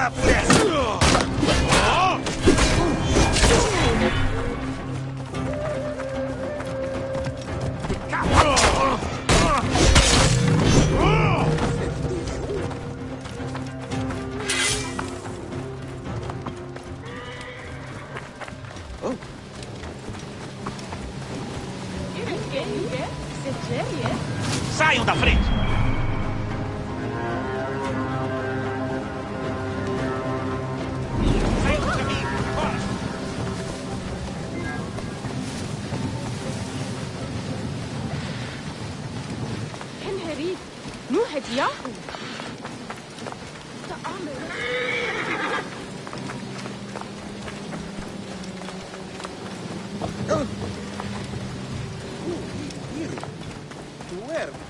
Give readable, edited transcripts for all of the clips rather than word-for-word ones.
pagar por essa! Saiam da frente! Saiam do caminho! Fora! هنري نوهد ياهو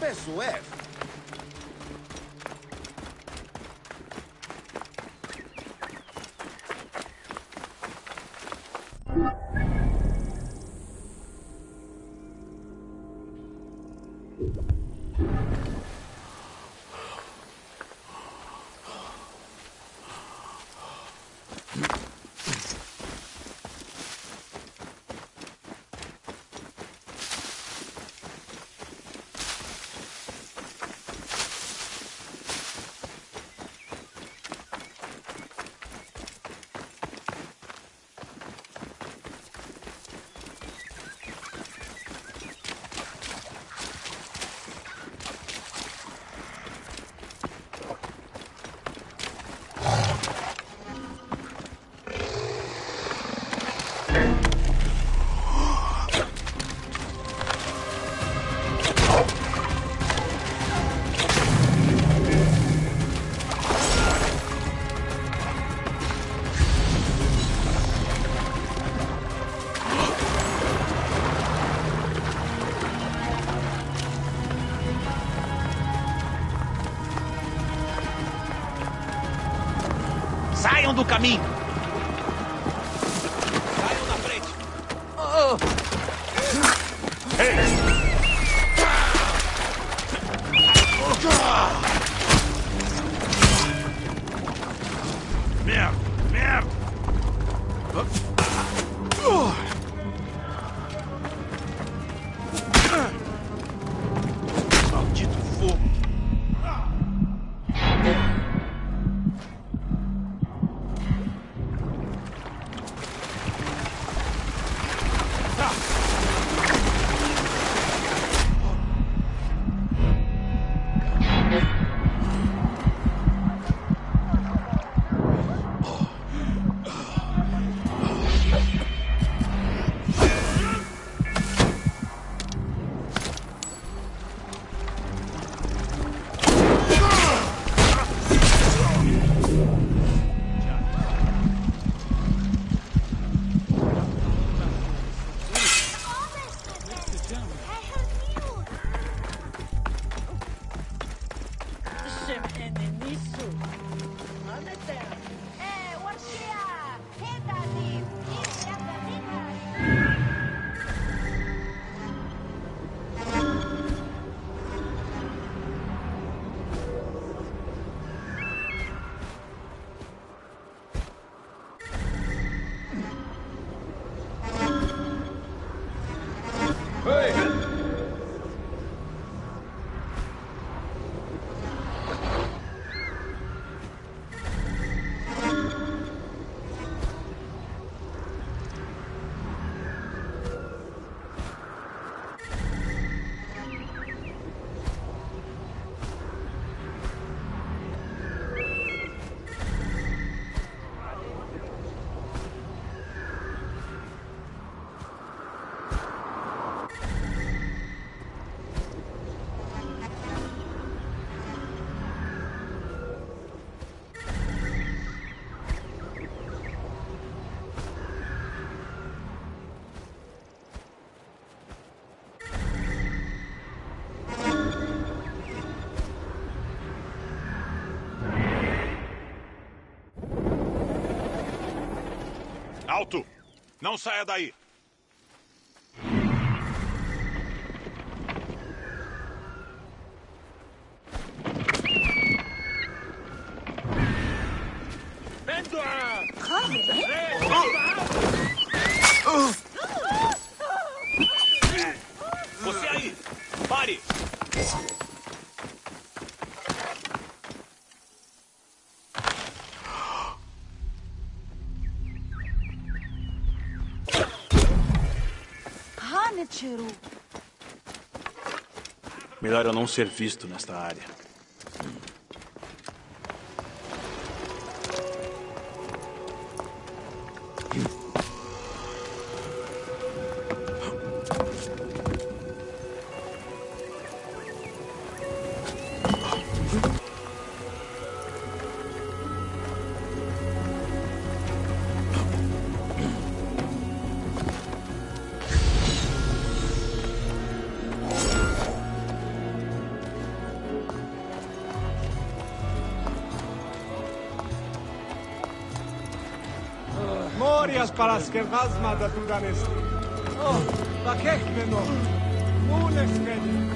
Bezoer. Saiam do caminho! Saiam da frente! Oh. Ei! Merda! Merda! Maldito fogo! Alto! Não saia daí! Você aí! Pare! Melhor eu não ser visto nesta área. Morias para as que rasmada tu danesti. Oh, bakek menor. Munesmedi.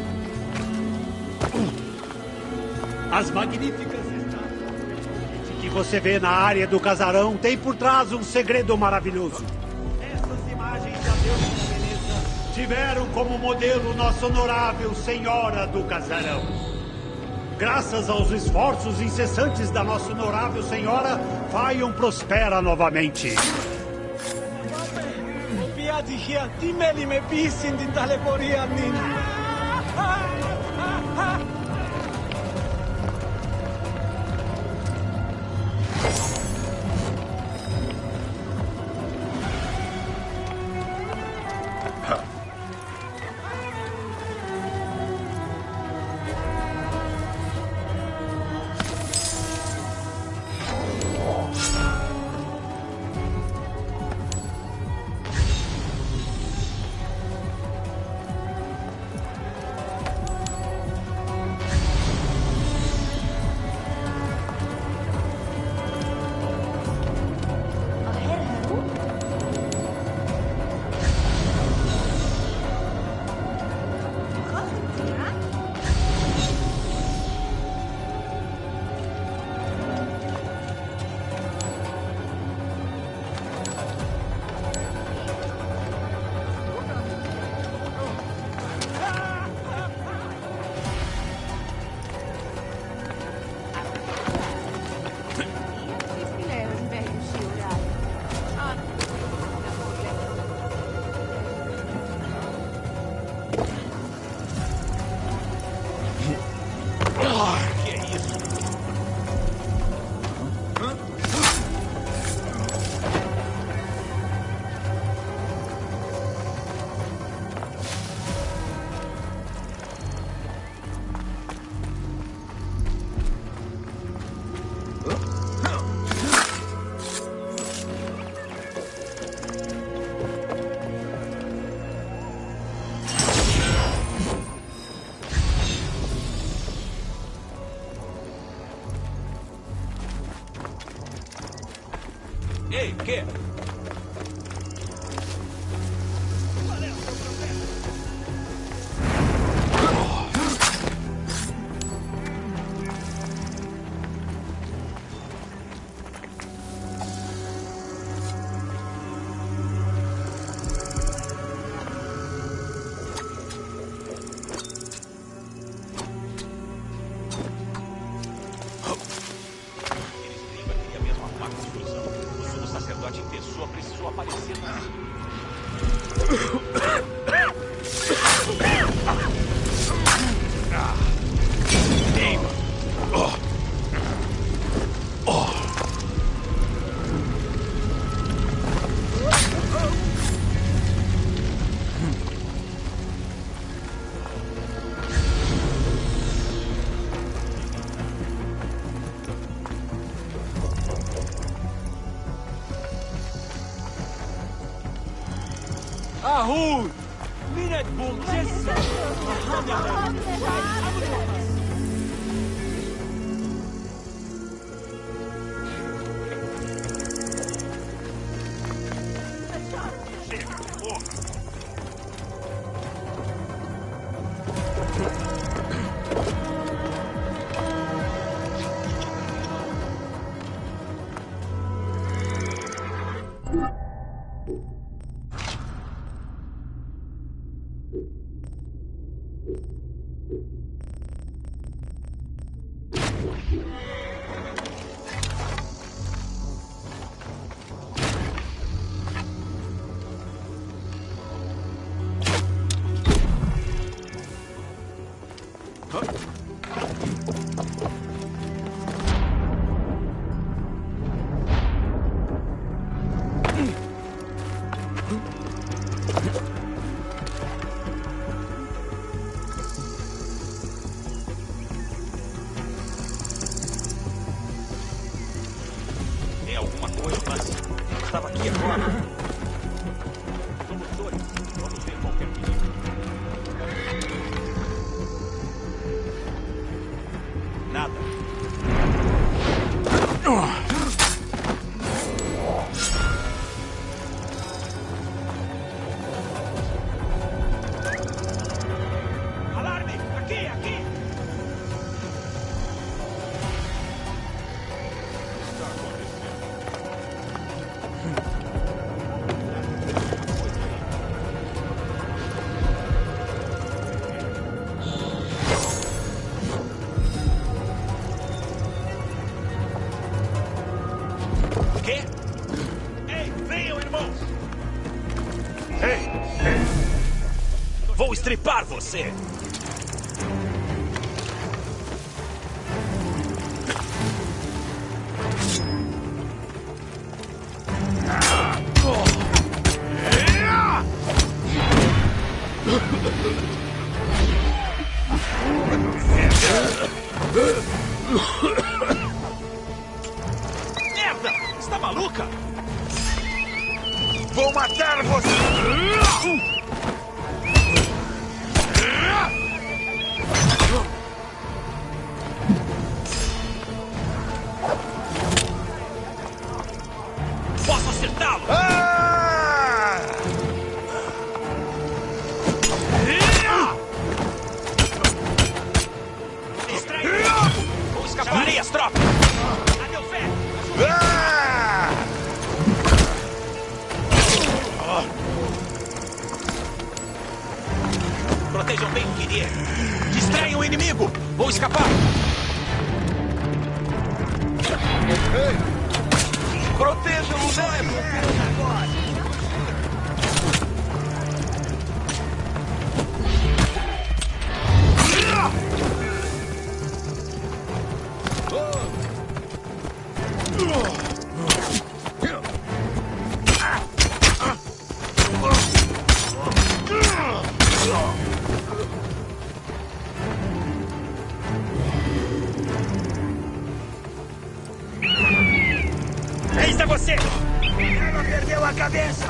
As magníficas estátuas que você vê na área do casarão têm por trás um segredo maravilhoso. Essas imagens da deusa da beleza tiveram como modelo nossa honorável Senhora do Casarão. Graças aos esforços incessantes da nossa honorável Senhora, Fion prospera novamente. Que é isso? Ei, que? Em pessoa precisou aparecer Ahul! Minet Bulgessa! Tem alguma coisa, mas estava aqui agora. Somos dois. Vamos ver qualquer perigo. Nada. Alarme! Aqui, aqui! Quê? Ei, venham, irmãos! Ei! Vou estripar você! Merda! Está maluca? Vou matar você! Posso acertá-lo! Distraído! Vou escapar aí, as tropas! A meu pé! Protejam bem o Kyrie. Distraiam o inimigo! Vou escapar! Protejam o mesmo! Eis a você! Ela perdeu a cabeça!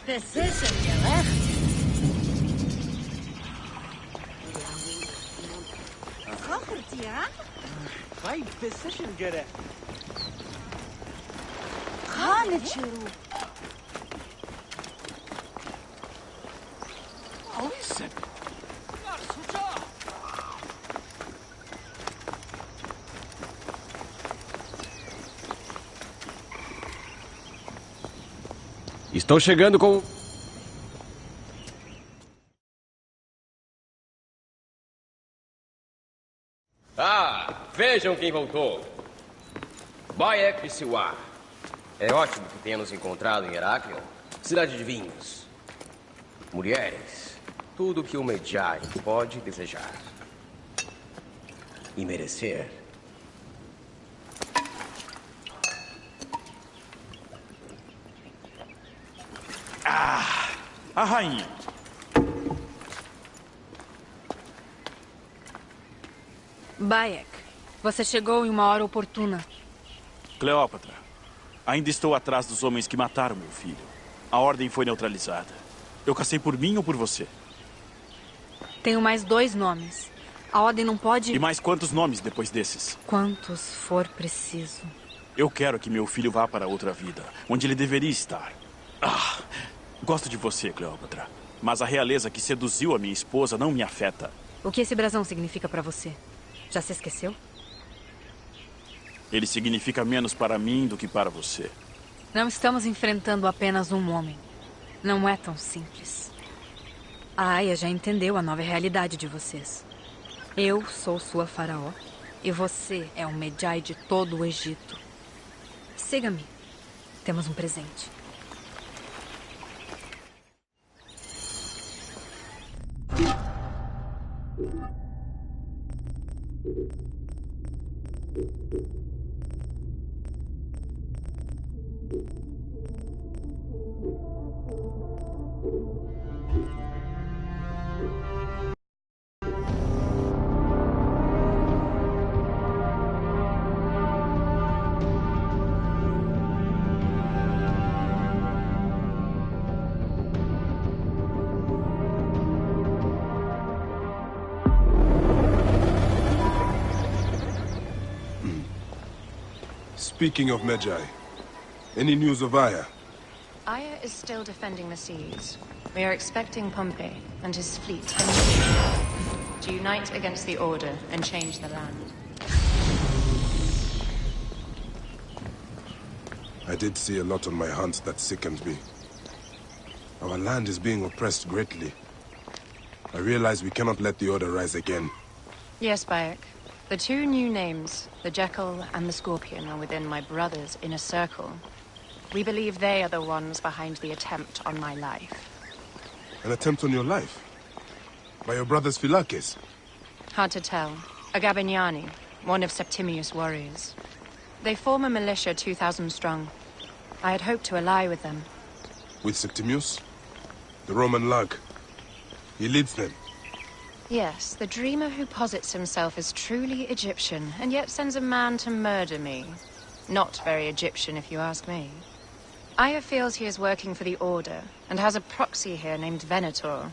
Precision gerecht. Kochert ja? Hay precision gerecht. Hanechuru. Listen. Estou chegando com... Vejam quem voltou. Bayek de Siwar. É ótimo que tenha nos encontrado em Heraklion. Cidade de vinhos. Mulheres. Tudo que o Medjay pode desejar. E merecer. A rainha. Bayek, você chegou em uma hora oportuna. Cleópatra, ainda estou atrás dos homens que mataram meu filho. A ordem foi neutralizada. Eu cacei por mim ou por você? Tenho mais 2 nomes. A ordem não pode... E mais quantos nomes depois desses? Quantos for preciso. Eu quero que meu filho vá para outra vida, onde ele deveria estar. Gosto de você, Cleópatra. Mas a realeza que seduziu a minha esposa não me afeta. O que esse brasão significa para você? Já se esqueceu? Ele significa menos para mim do que para você. Não estamos enfrentando apenas um homem. Não é tão simples. A Aya já entendeu a nova realidade de vocês. Eu sou sua faraó e você é o Medjay de todo o Egito. Siga-me. Temos um presente. Speaking of Medjay, any news of Aya? Aya is still defending the seas. We are expecting Pompey and his fleet to unite against the Order and change the land. I did see a lot on my hunts that sickened me. Our land is being oppressed greatly. I realize we cannot let the Order rise again. Yes, Bayek. The two new names, the Jekyll and the Scorpion, are within my brother's inner circle. We believe they are the ones behind the attempt on my life. An attempt on your life? By your brother's Phylakes? Hard to tell. A Gabiniani, one of Septimius' warriors. They form a militia 2,000 strong. I had hoped to ally with them. With Septimius? The Roman lug? He leads them? Yes, the dreamer who posits himself as truly Egyptian, and yet sends a man to murder me. Not very Egyptian, if you ask me. Aya feels he is working for the Order, and has a proxy here named Venator.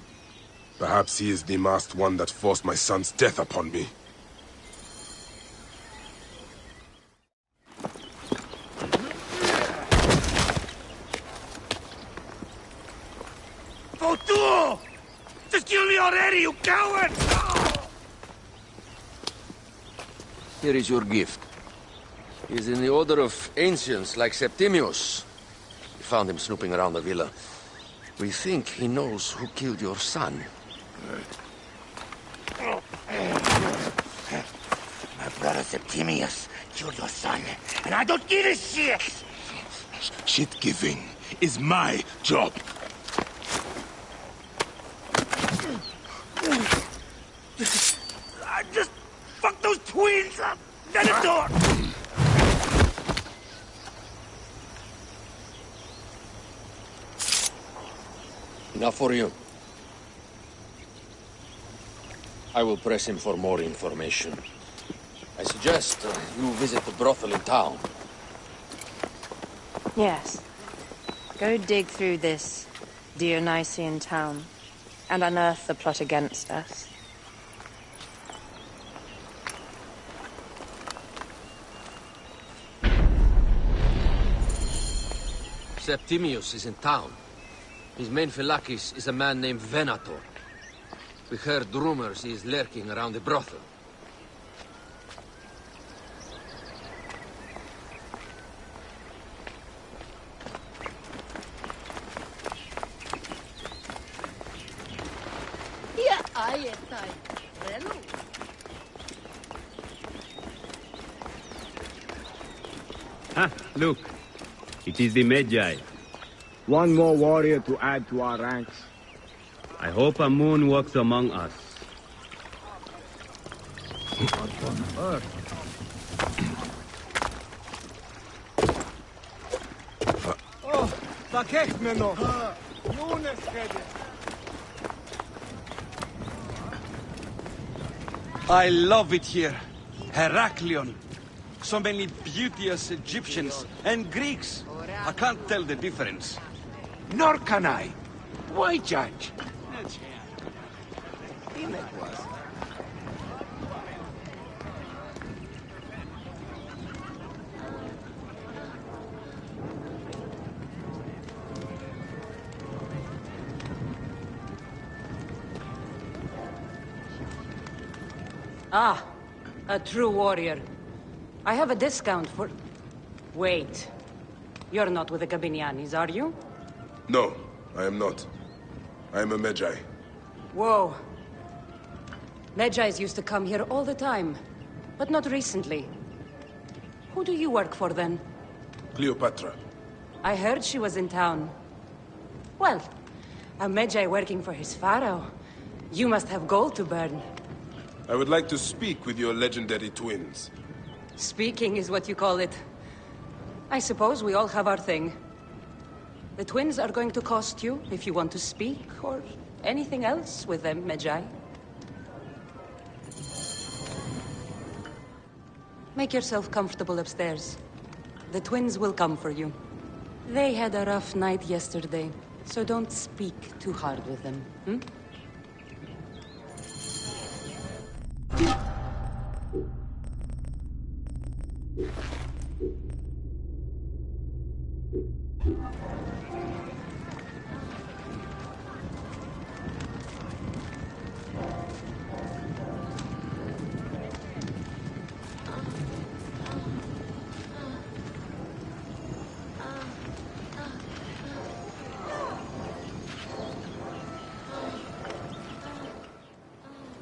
Perhaps he is the masked one that forced my son's death upon me. Votuo! Just kill me already, you coward! Here is your gift. He is in the order of ancients like Septimius. We found him snooping around the villa. We think he knows who killed your son. My brother Septimius killed your son, and I don't give a shit! Shit-giving is my job. I just fucked those twins up! Venator! Enough for you. I will press him for more information. I suggest you visit the brothel in town. Yes. Go dig through this Dionysian town, and unearth the plot against us. Septimius is in town. His main Phylakes is a man named Venator. We heard rumors he is lurking around the brothel. Ah, look. It is the Medjay. One more warrior to add to our ranks. I hope Amun walks among us. What on earth? Oh, Bakekmeno! Yunus headed. I love it here. Heraklion. So many beauteous Egyptians and Greeks. I can't tell the difference. Nor can I. Why judge? Ah, a true warrior. I have a discount for... Wait. You're not with the Gabinianis, are you? No, I am not. I am a Medjay. Whoa. Medjays used to come here all the time, but not recently. Who do you work for, then? Cleopatra. I heard she was in town. Well, a Medjay working for his pharaoh. You must have gold to burn. I would like to speak with your legendary twins. Speaking is what you call it. I suppose we all have our thing. The twins are going to cost you if you want to speak, or anything else with them, Medjay. Make yourself comfortable upstairs. The twins will come for you. They had a rough night yesterday, so don't speak too hard with them, hmm?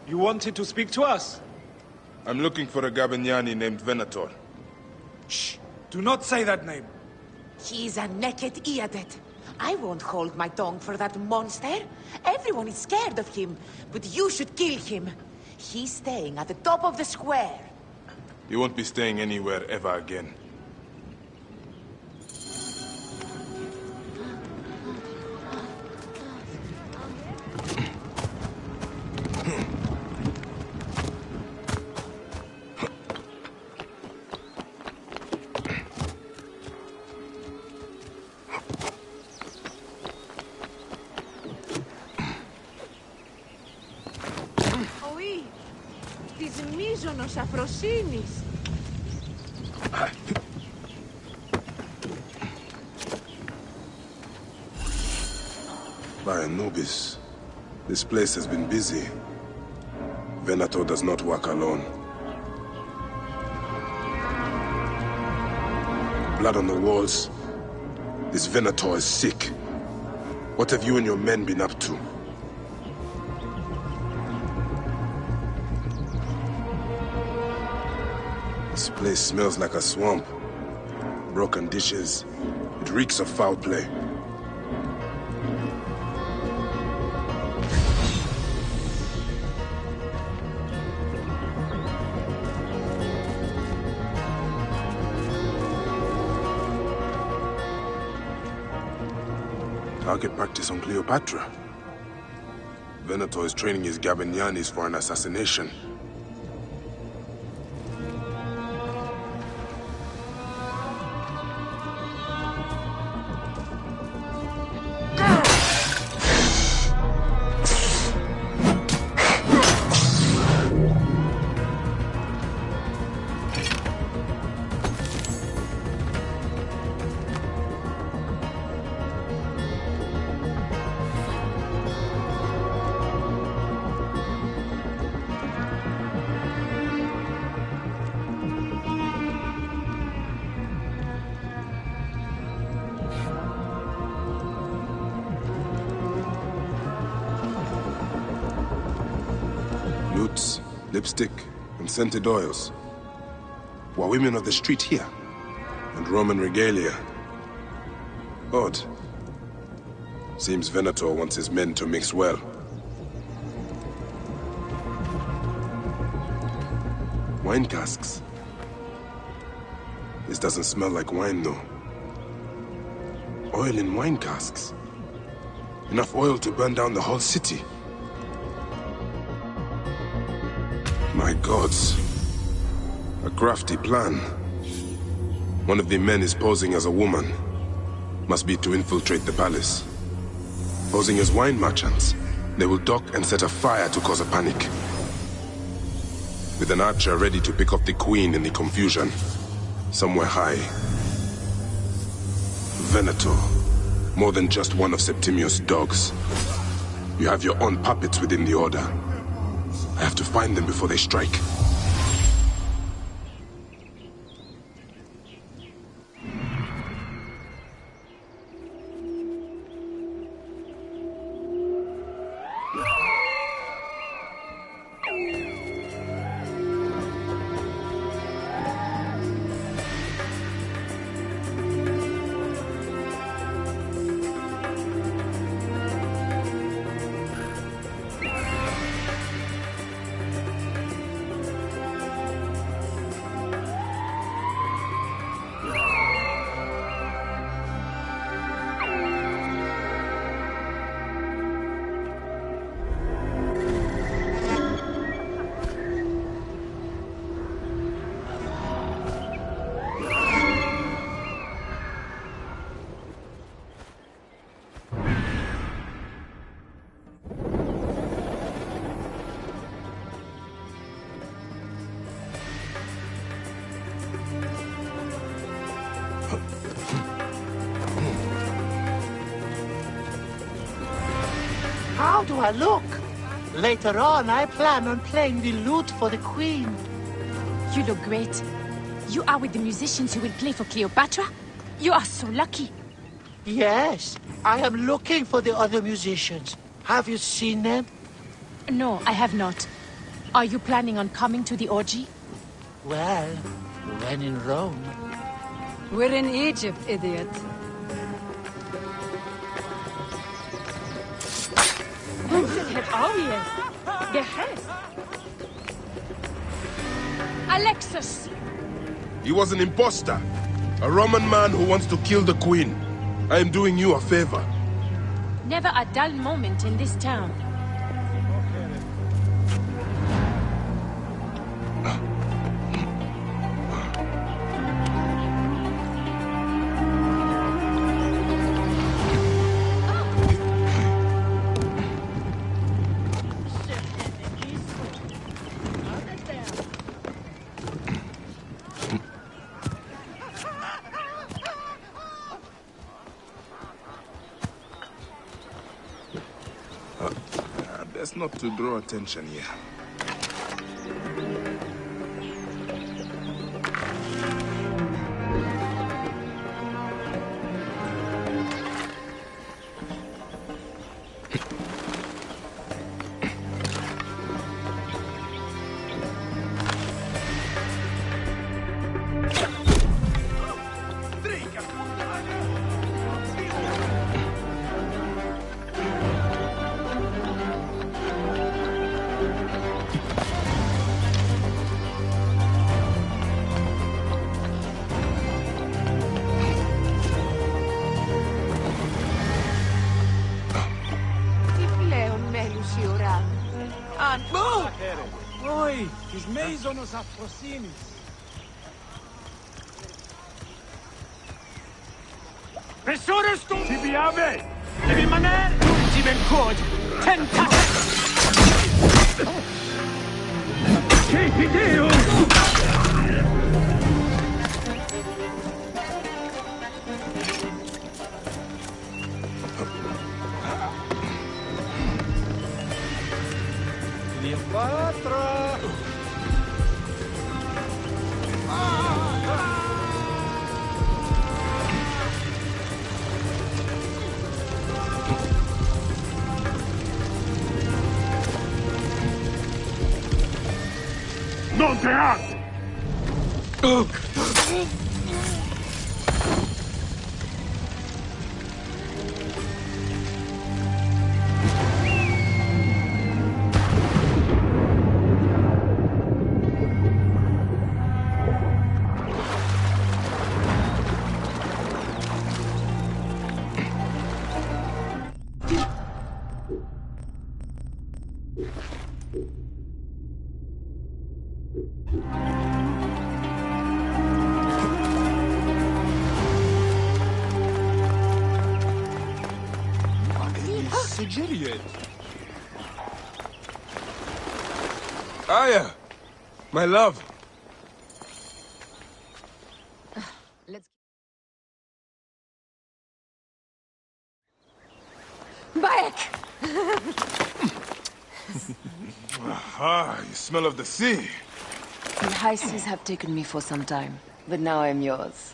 You wanted to speak to us? I'm looking for a Gabiniani named Venator. Shh! Do not say that name. He's a naked Iadet. I won't hold my tongue for that monster. Everyone is scared of him, but you should kill him. He's staying at the top of the square. He won't be staying anywhere ever again. Αφροσύνης. By Anubis, this place has been busy. Venator does not work alone. Blood on the walls. This Venator is sick. What have you and your men been up to? This place smells like a swamp. Broken dishes. It reeks of foul play. Target practice on Cleopatra. Venator is training his Gabinianis for an assassination. Lutes, lipstick, and scented oils. Were women of the street here? And Roman regalia. Odd. Seems Venator wants his men to mix well. Wine casks. This doesn't smell like wine, though. Oil in wine casks. Enough oil to burn down the whole city. My gods. A crafty plan. One of the men is posing as a woman. Must be to infiltrate the palace. Posing as wine merchants, they will dock and set a fire to cause a panic. With an archer ready to pick off the queen in the confusion. Somewhere high. Venator. More than just one of Septimius' dogs. You have your own puppets within the Order. I have to find them before they strike. do I look? Later on, I plan on playing the lute for the Queen. You look great. You are with the musicians who will play for Cleopatra? You are so lucky. Yes, I am looking for the other musicians. Have you seen them? No, I have not. Are you planning on coming to the orgy? Well, when in Rome. We're in Egypt, idiot. Alexis! He was an imposter. A Roman man who wants to kill the Queen. I am doing you a favor. Never a dull moment in this town. Best not to draw attention here. Oi, τις μέιζονος αφροσύνης. Besures tu! Sibiame! Devi rimanere! Ultime code! Tentate! Che video! Cleopatra! Non te hace! Aya! My love! Let's... Bayek! Ah, you smell of the sea. The high seas have taken me for some time, but now I'm yours.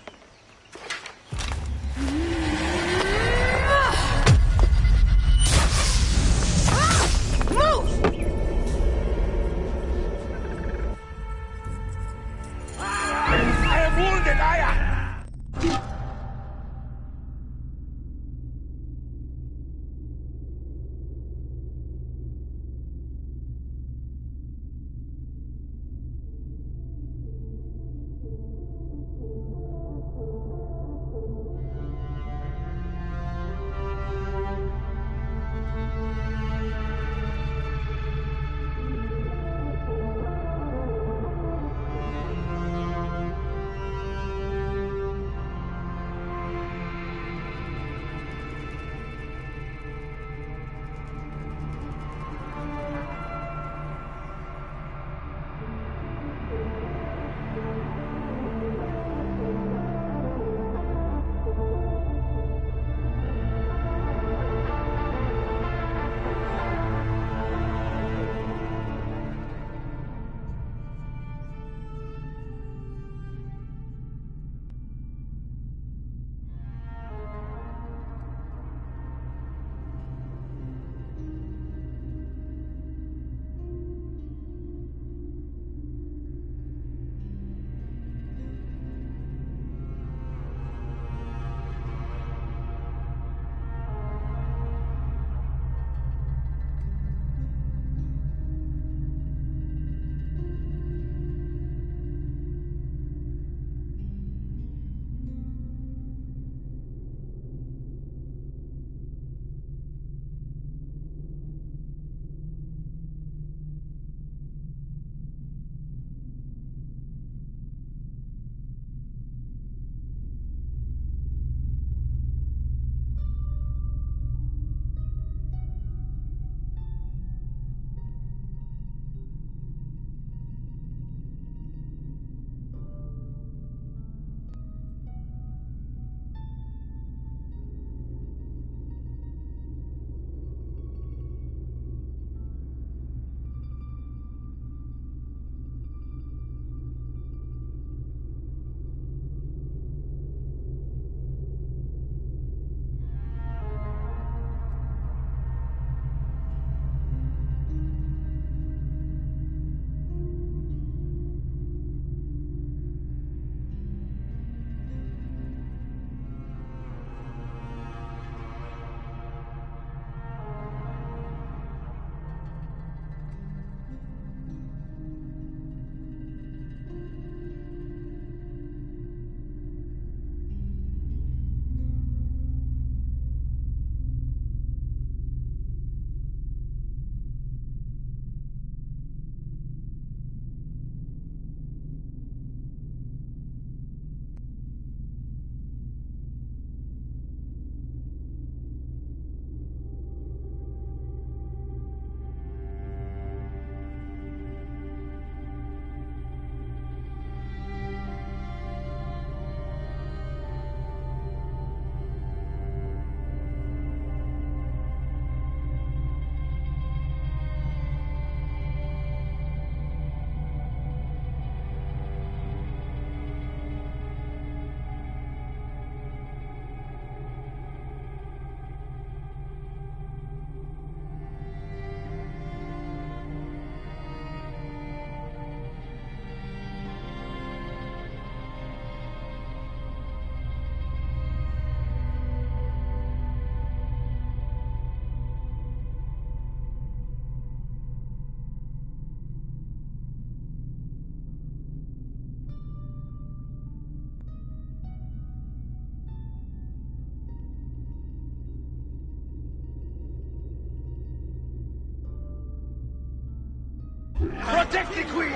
Protect the queen!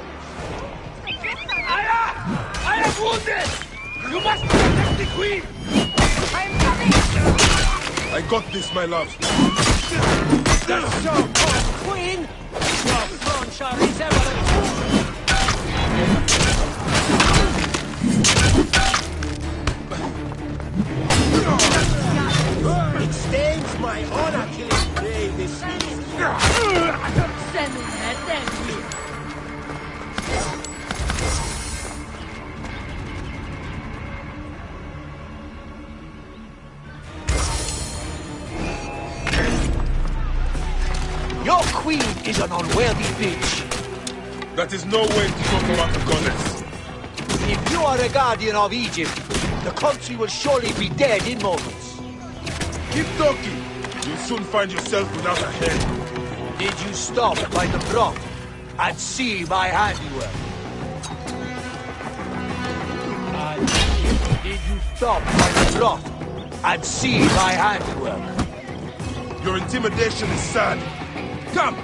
Aya! I am wounded! You must protect the queen! I'm coming! I got this, my love. That's so called queen! Your throne shall resemble It stains my honor killing brave this beast. Send me that, thank you. Your queen is an unworthy bitch. That is no way to talk about the goddess. If you are a guardian of Egypt, the country will surely be dead in moments. Keep talking. You'll soon find yourself without a head. Did you stop by the broth and see my handiwork? Did you stop by the broth and see my handiwork? Your intimidation is sad. Come,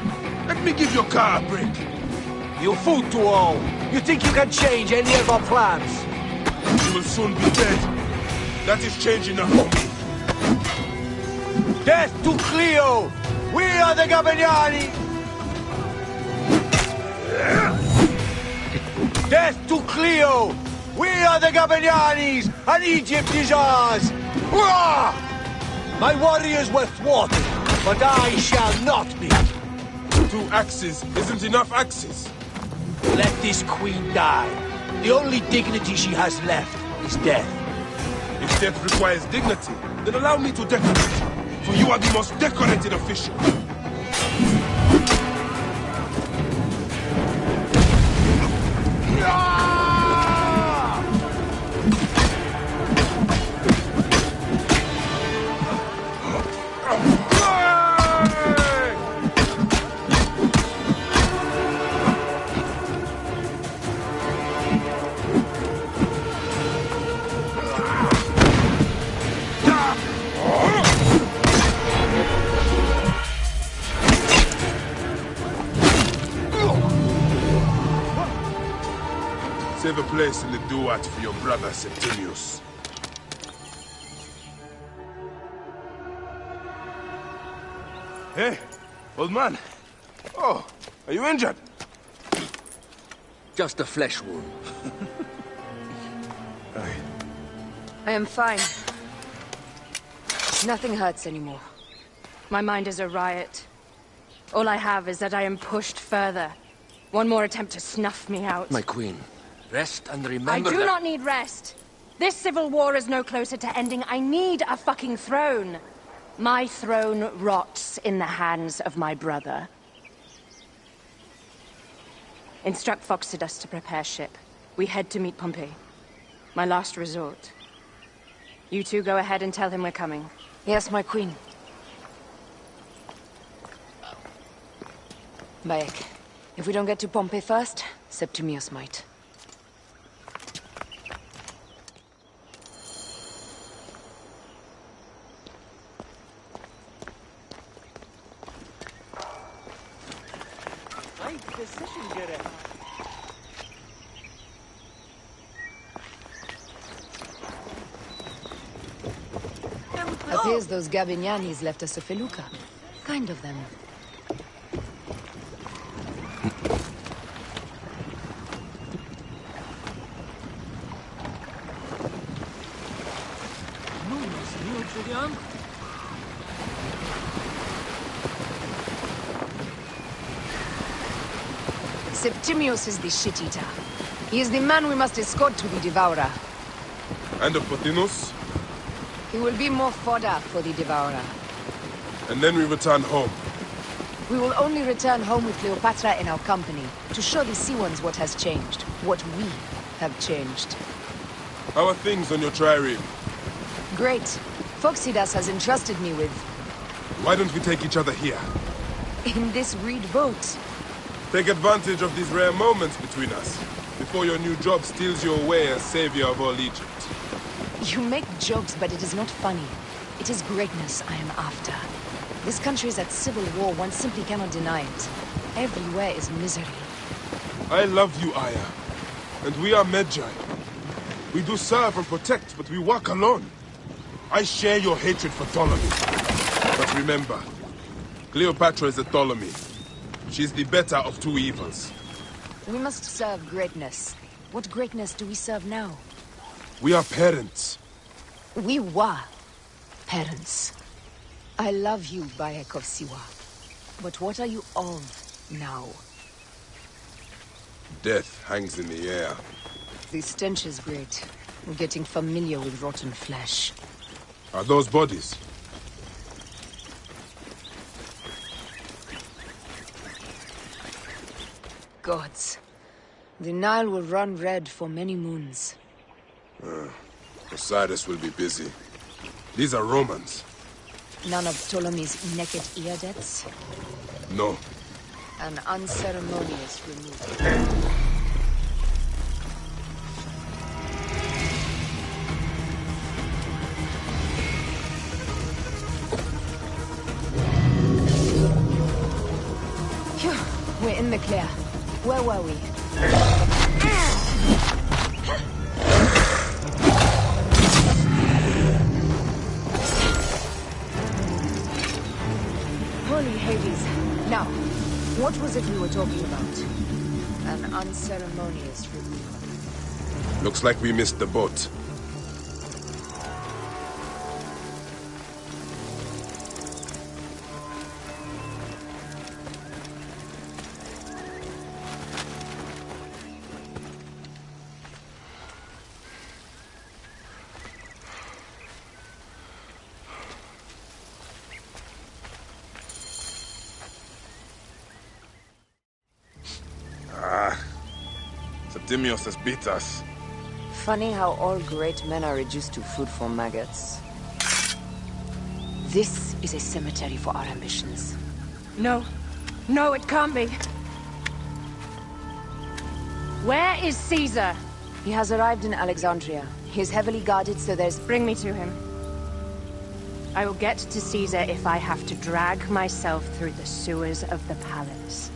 let me give your car a break. You fool to all. You think you can change any of our plans? You will soon be dead. That is change enough for me. Death to Cleo! We are the Gabiniani! Death to Cleo! We are the Gabinianis, and Egypt is ours! Hurrah! My warriors were thwarted, but I shall not be. 2 axes isn't enough axes. Let this queen die. The only dignity she has left is death. If death requires dignity, then allow me to decorate. For you are the most decorated official. Save a place in the duat for your brother Septimius. Hey, old man. Oh, are you injured? Just a flesh wound. I am fine. Nothing hurts anymore. My mind is a riot. All I have is that I am pushed further. One more attempt to snuff me out. My queen, rest and remember I do that... not need rest. This civil war is no closer to ending. I need a fucking throne. My throne rots in the hands of my brother. Instruct Phoxidas to prepare ship. We head to meet Pompey. My last resort. You two go ahead and tell him we're coming. Yes, my queen. Bayek, if we don't get to Pompey first, Septimius might. Appears those Gabinianis left us a felucca. Kind of them. Septimius is the shit-eater. He is the man we must escort to the Devourer. And of Pothinus? He will be more fodder for the Devourer. And then we return home. We will only return home with Cleopatra in our company, to show the Sea Ones what has changed, what we have changed. How are things on your trireme? Great. Phoxidas has entrusted me with... Why don't we take each other here? in this reed boat. Take advantage of these rare moments between us, before your new job steals you away as savior of all Egypt. You make jokes, but it is not funny. It is greatness I am after. This country is at civil war, one simply cannot deny it. Everywhere is misery. I love you, Aya. And we are Medjay. We do serve and protect, but we work alone. I share your hatred for Ptolemy. But remember, Cleopatra is a Ptolemy. She's the better of two evils. We must serve greatness. What greatness do we serve now? We are parents. We were parents. I love you, Bayek of Siwa. But what are you of now? Death hangs in the air. The stench is great. I'm getting familiar with rotten flesh. Are those bodies? Gods. The Nile will run red for many moons. Osiris will be busy. These are Romans. None of Ptolemy's naked Iadets? No. An unceremonious removal. Phew, we're in the clear. Where were we? Holy Hades. Now, what was it we were talking about? An unceremonious removal. Looks like we missed the boat. Septimius has beat us. Funny how all great men are reduced to food for maggots. This is a cemetery for our ambitions. No. No, it can't be. Where is Caesar? He has arrived in Alexandria. He is heavily guarded, so there's... Bring me to him. I will get to Caesar if I have to drag myself through the sewers of the palace.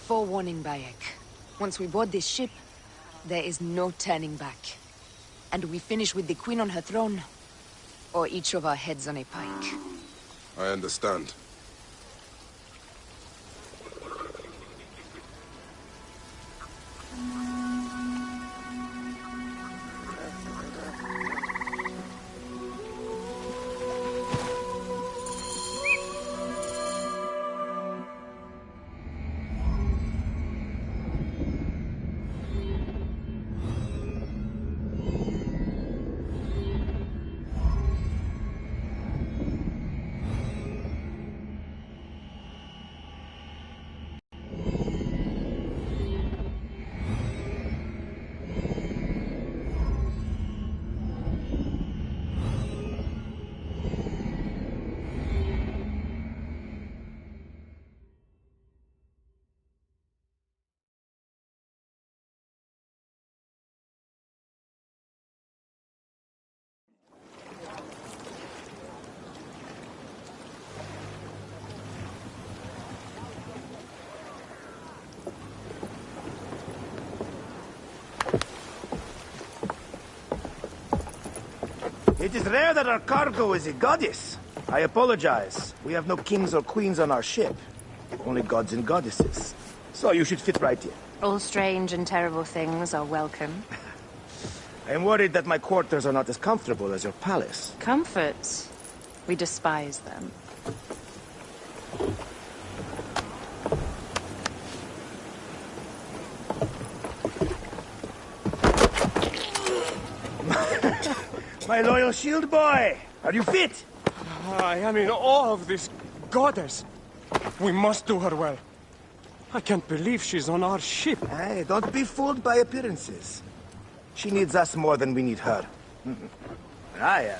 Forewarning, Bayek. Once we board this ship, there is no turning back. And we finish with the Queen on her throne, or each of our heads on a pike. I understand. It is rare that our cargo is a goddess. I apologize. We have no kings or queens on our ship. Only gods and goddesses. So you should fit right here. All strange and terrible things are welcome. I am worried that my quarters are not as comfortable as your palace. Comfort. We despise them. My loyal shield boy! Are you fit? I am in awe of this goddess. We must do her well. I can't believe she's on our ship. Hey, don't be fooled by appearances. She needs us more than we need her. Raya,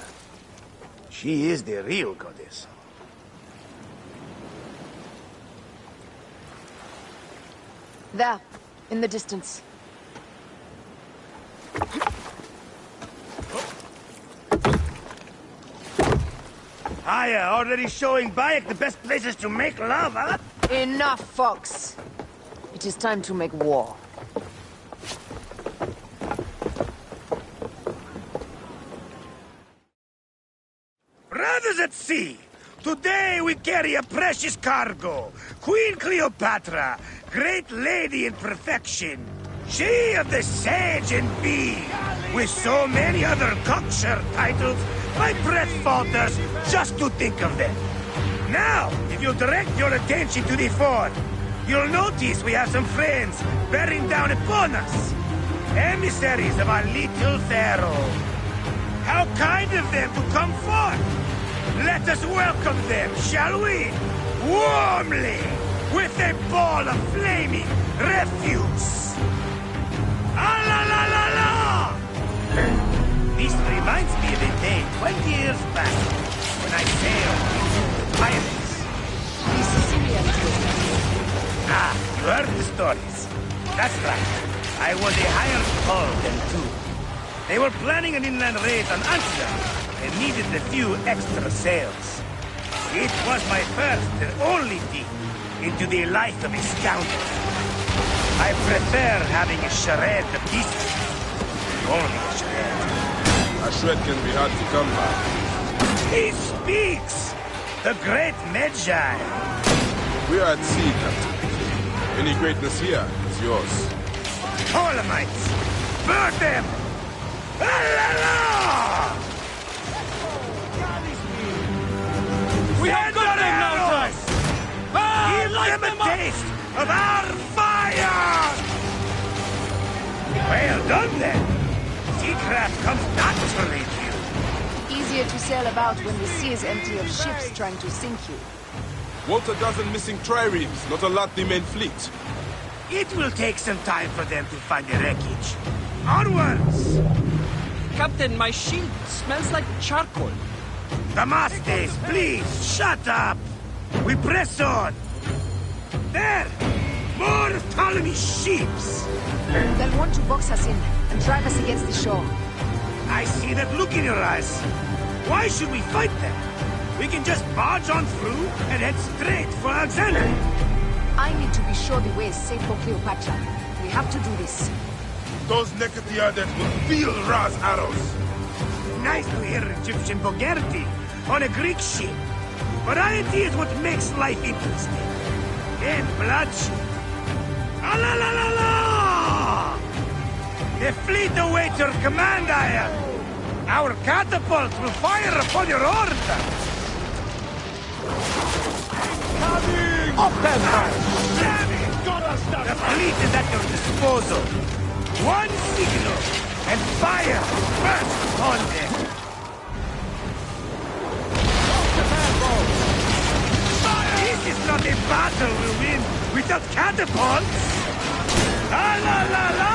she is the real goddess. There, in the distance. Raya, already showing Bayek the best places to make love, huh? Enough, Fox. It is time to make war. Brothers at sea, today we carry a precious cargo. Queen Cleopatra, great lady in perfection. She of the Sage and Bee. With so many other cocksure titles, my breath falters just to think of them. Now, if you'll direct your attention to the fort, you'll notice we have some friends bearing down upon us. Emissaries of our little pharaoh. How kind of them to come forth! Let us welcome them, shall we? Warmly, with a ball of flaming refuse. Ah la la la la! This reminds me of a day 20 years back, when I sailed with pirates. The Sicilian trip. Ah, you heard the stories. That's right. I was a hired hull then too. They were planning an inland raid on Antioch and needed a few extra sails. It was my first and only dip into the life of a scoundrel. I prefer having a charade of pieces. Only a charade. A shred can be hard to come by. He speaks! The great Medjay! We are at sea, Captain. Any greatness here is yours. Ptolemaites! Burn them! Ah, la, la! We have got them now, Ty! Give them a taste of our fire! Well done, then. Seacraft comes naturally to you. Easier to sail about when the sea is empty of ships trying to sink you. What a dozen missing triremes, not a lot the main fleet. It will take some time for them to find the wreckage. Onwards! Captain, my shield smells like charcoal. Damastes, please, shut up! We press on! There! More Ptolemy ships! They'll want to box us in and drive us against the shore. I see that look in your eyes. Why should we fight them? We can just barge on through and head straight for Alexandria. I need to be sure the way is safe for Cleopatra. We have to do this. Those Nekatiades will feel Ra's arrows. Nice to hear Egyptian vulgarity on a Greek ship. Variety is what makes life interesting. And bloodshed. Ah la la la la! The fleet awaits your command, Aya. Our catapults will fire upon your order. Coming! Up and Damn it! The fleet is at your disposal. One signal, and fire bursts upon them. This is not a battle we'll win without catapults. La la la la!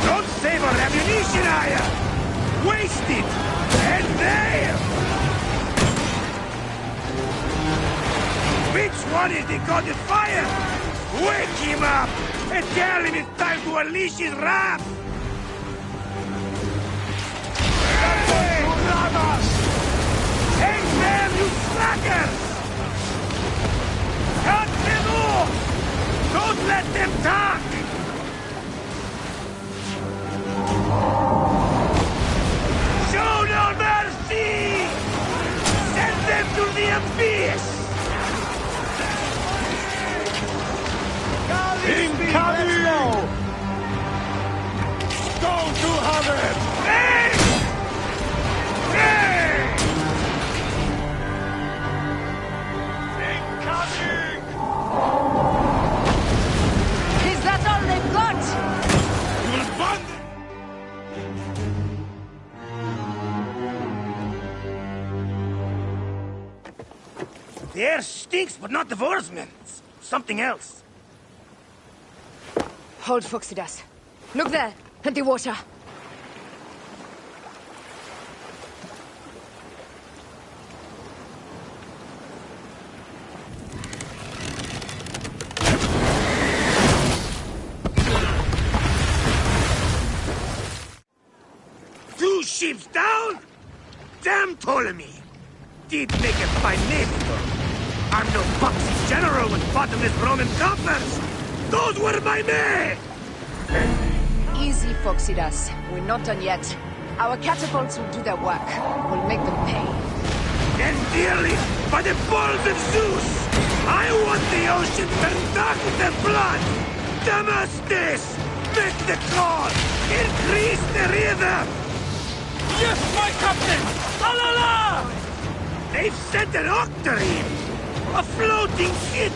Don't save our ammunition, Aya! Waste it! And there! Which one is the god of fire? Wake him up and tell him it's time to unleash his wrath! Take them, you slackers! Cut them off! Don't let them talk! Show no mercy! Send them to the abyss! Incoming! Go to heaven! Hey! Hey! The air stinks, but not the Vorsmen. Something else. Hold, Phoxidas. Look there, at the water. Two ships down? Damn Ptolemy! Did make a fine name, though. I'm no foxy general with bottomless Roman coffers! Those were my men! Easy, Phoxidas. We're not done yet. Our catapults will do their work. We'll make them pay. And dearly, by the balls of Zeus, I want the ocean turned dark with their blood! Damastes! Make the call! Increase the river! Yes, my captain! La la la! They've sent an octarine! A floating city!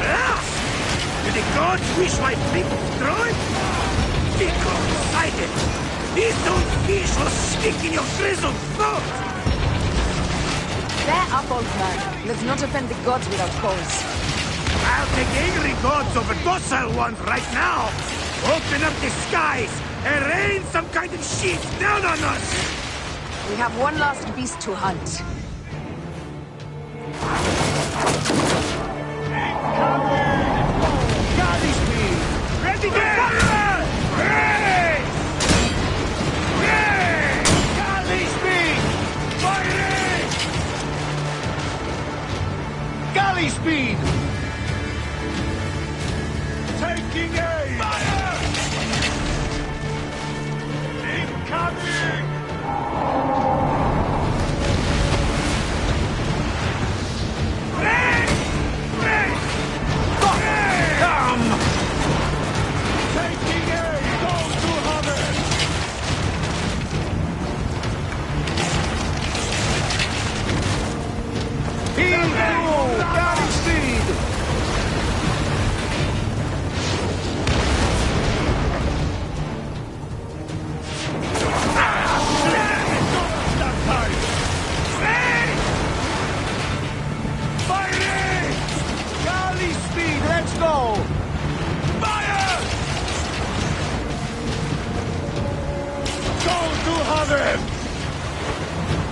Ah! Do the gods wish my fleet destroyed? Fickle-sighted! These old fish will stick in your grizzled throat! They're up, old man. Let's not offend the gods without cause. I'll take angry gods over docile ones right now! Open up the skies and rain some kind of shit down on us! We have one last beast to hunt. Galley speed! Ready to fire! Race! Race! Galley speed! Firing! Galley speed! Taking aim! Fire! Incoming!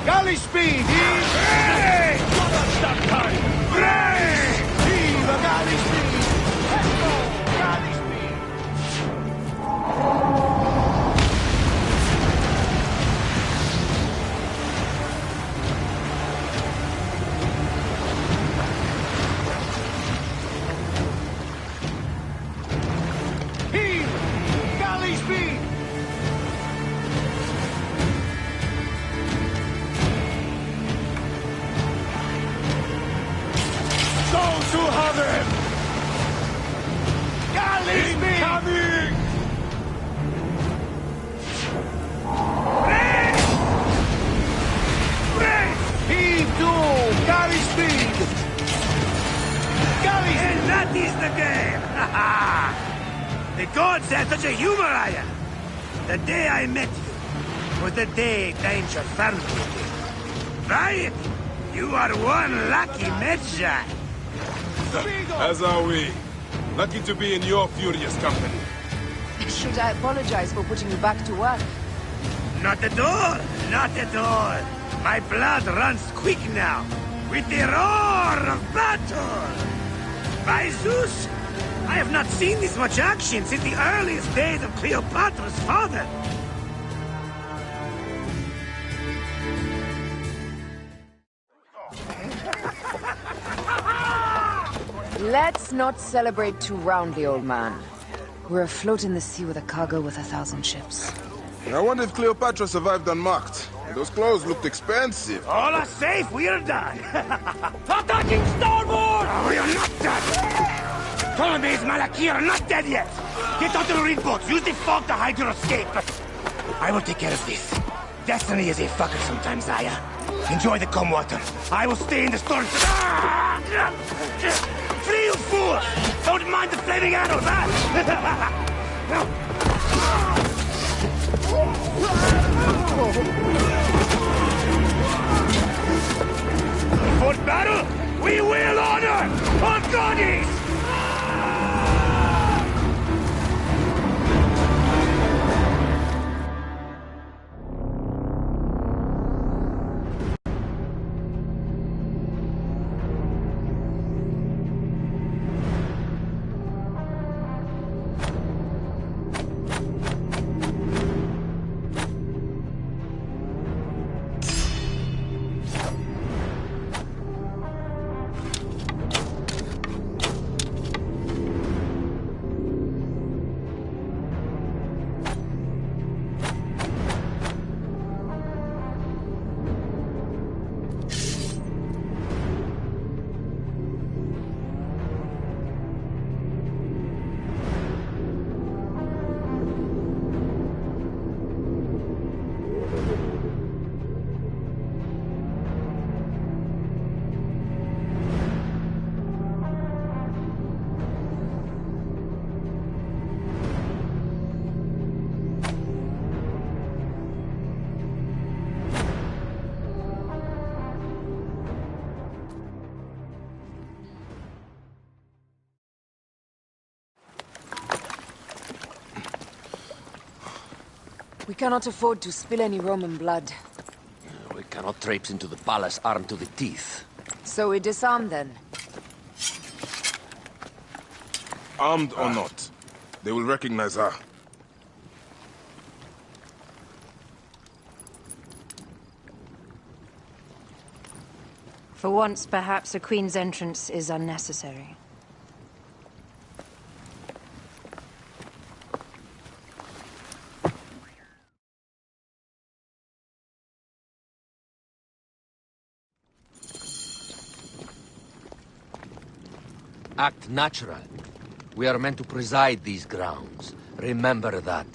Galley speed! Hey! Stop time! Hey! Viva galley speed! Let's go! Galley speed! Heave! Galley speed! To have him! Galley speed! Coming! Heave to! Galley speed! Galley speed! And that is the game! The gods had such a humor, I am. The day I met you was the day danger found me. Right? You are one lucky Medjay. As are we. Lucky to be in your furious company. Should I apologize for putting you back to work? Not at all! Not at all! My blood runs quick now, with the roar of battle! By Zeus, I have not seen this much action since the earliest days of Cleopatra's father! Let's not celebrate too roundly, old man. We're afloat in the sea with a cargo with 1,000 ships. I wonder if Cleopatra survived unmarked. Those clothes looked expensive. All are safe, we're done! Attacking starboard! We are not done! Ptolemy's Malaki are not dead yet! Get onto the reed boats, use the fog to hide your escape! I will take care of this. Destiny is a fucker sometimes, Aya. Enjoy the calm water. I will stay in the storm. Flee, you fool! Don't mind the flaming arrows, For battle? We will honor our goddess! We cannot afford to spill any Roman blood. We cannot traipse into the palace armed to the teeth. So we disarm then. Armed or not, they will recognize her. For once, perhaps a queen's entrance is unnecessary. Act natural. We are meant to preside these grounds. Remember that.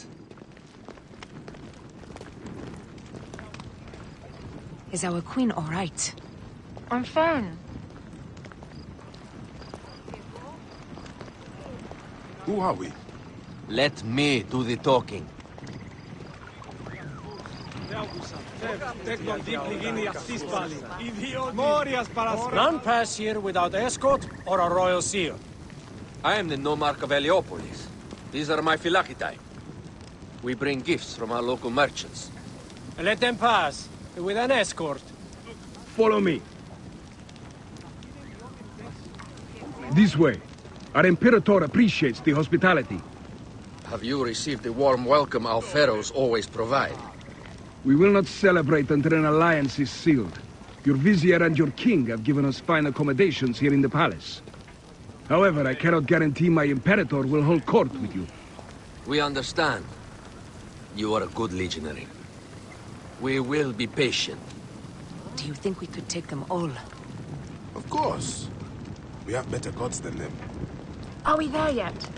Is our queen all right? I'm fine. Who are we? Let me do the talking. None pass here without escort or a royal seal. I am the nomarch of Heliopolis. These are my Phylakitai. We bring gifts from our local merchants. Let them pass, with an escort. Follow me. This way. Our Imperator appreciates the hospitality. Have you received the warm welcome our pharaohs always provide? We will not celebrate until an alliance is sealed. Your vizier and your king have given us fine accommodations here in the palace. However, I cannot guarantee my Imperator will hold court with you. We understand. You are a good legionary. We will be patient. Do you think we could take them all? Of course. We have better gods than them. Are we there yet?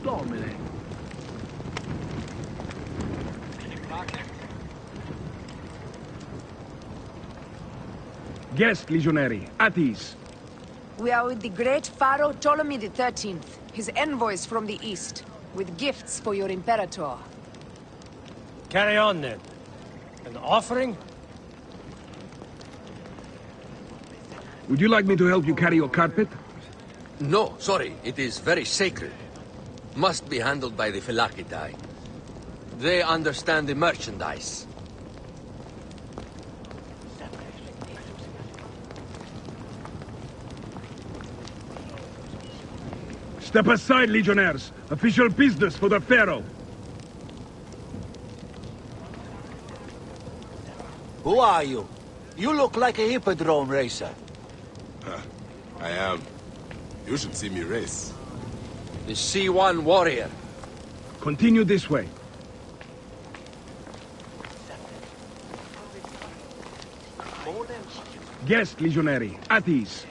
Domine. Guest, legionary. At ease. We are with the great Pharaoh Ptolemy XIII, his envoys from the east, with gifts for your Imperator. Carry on then. An offering? Would you like me to help you carry your carpet? No, sorry. It is very sacred. Must be handled by the Phylakitai. They understand the merchandise. Step aside, legionnaires. Official business for the Pharaoh. Who are you? You look like a hippodrome racer. I am. You should see me race. The C1 warrior. Continue this way. Guest, legionary. At ease.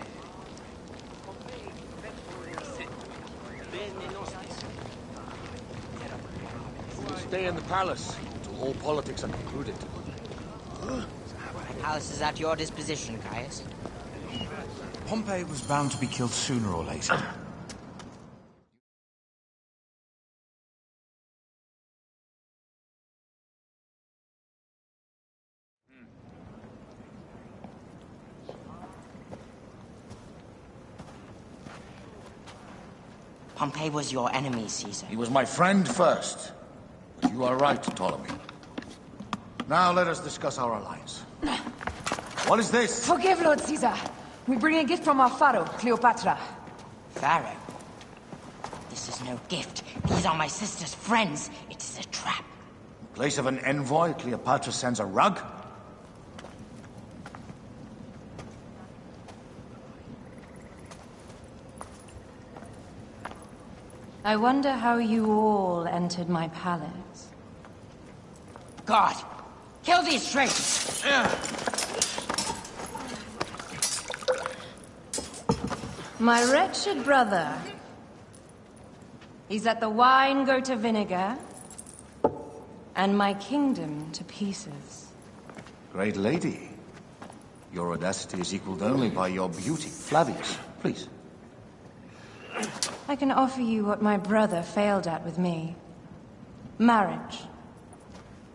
Stay in the palace until all politics are concluded. The palace is at your disposition, Caius. Pompey was bound to be killed sooner or later. Pompey was your enemy, Caesar. He was my friend first. But you are right, Ptolemy. Now let us discuss our alliance. What is this? Forgive, Lord Caesar. We bring a gift from our pharaoh, Cleopatra. Pharaoh? This is no gift. These are my sister's friends. It is a trap. In place of an envoy, Cleopatra sends a rug? I wonder how you all entered my palace. God! Kill these traitors! My wretched brother. He's let the wine go to vinegar, and my kingdom to pieces. Great lady. Your audacity is equaled only by your beauty. Flavius, please. I can offer you what my brother failed at with me. Marriage.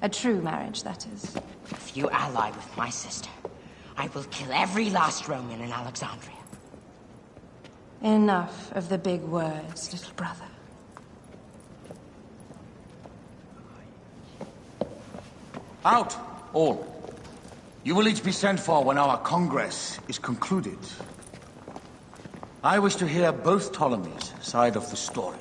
A true marriage, that is. If you ally with my sister, I will kill every last Roman in Alexandria. Enough of the big words, little brother. Out, all. You will each be sent for when our Congress is concluded. I wish to hear both Ptolemies' side of the story.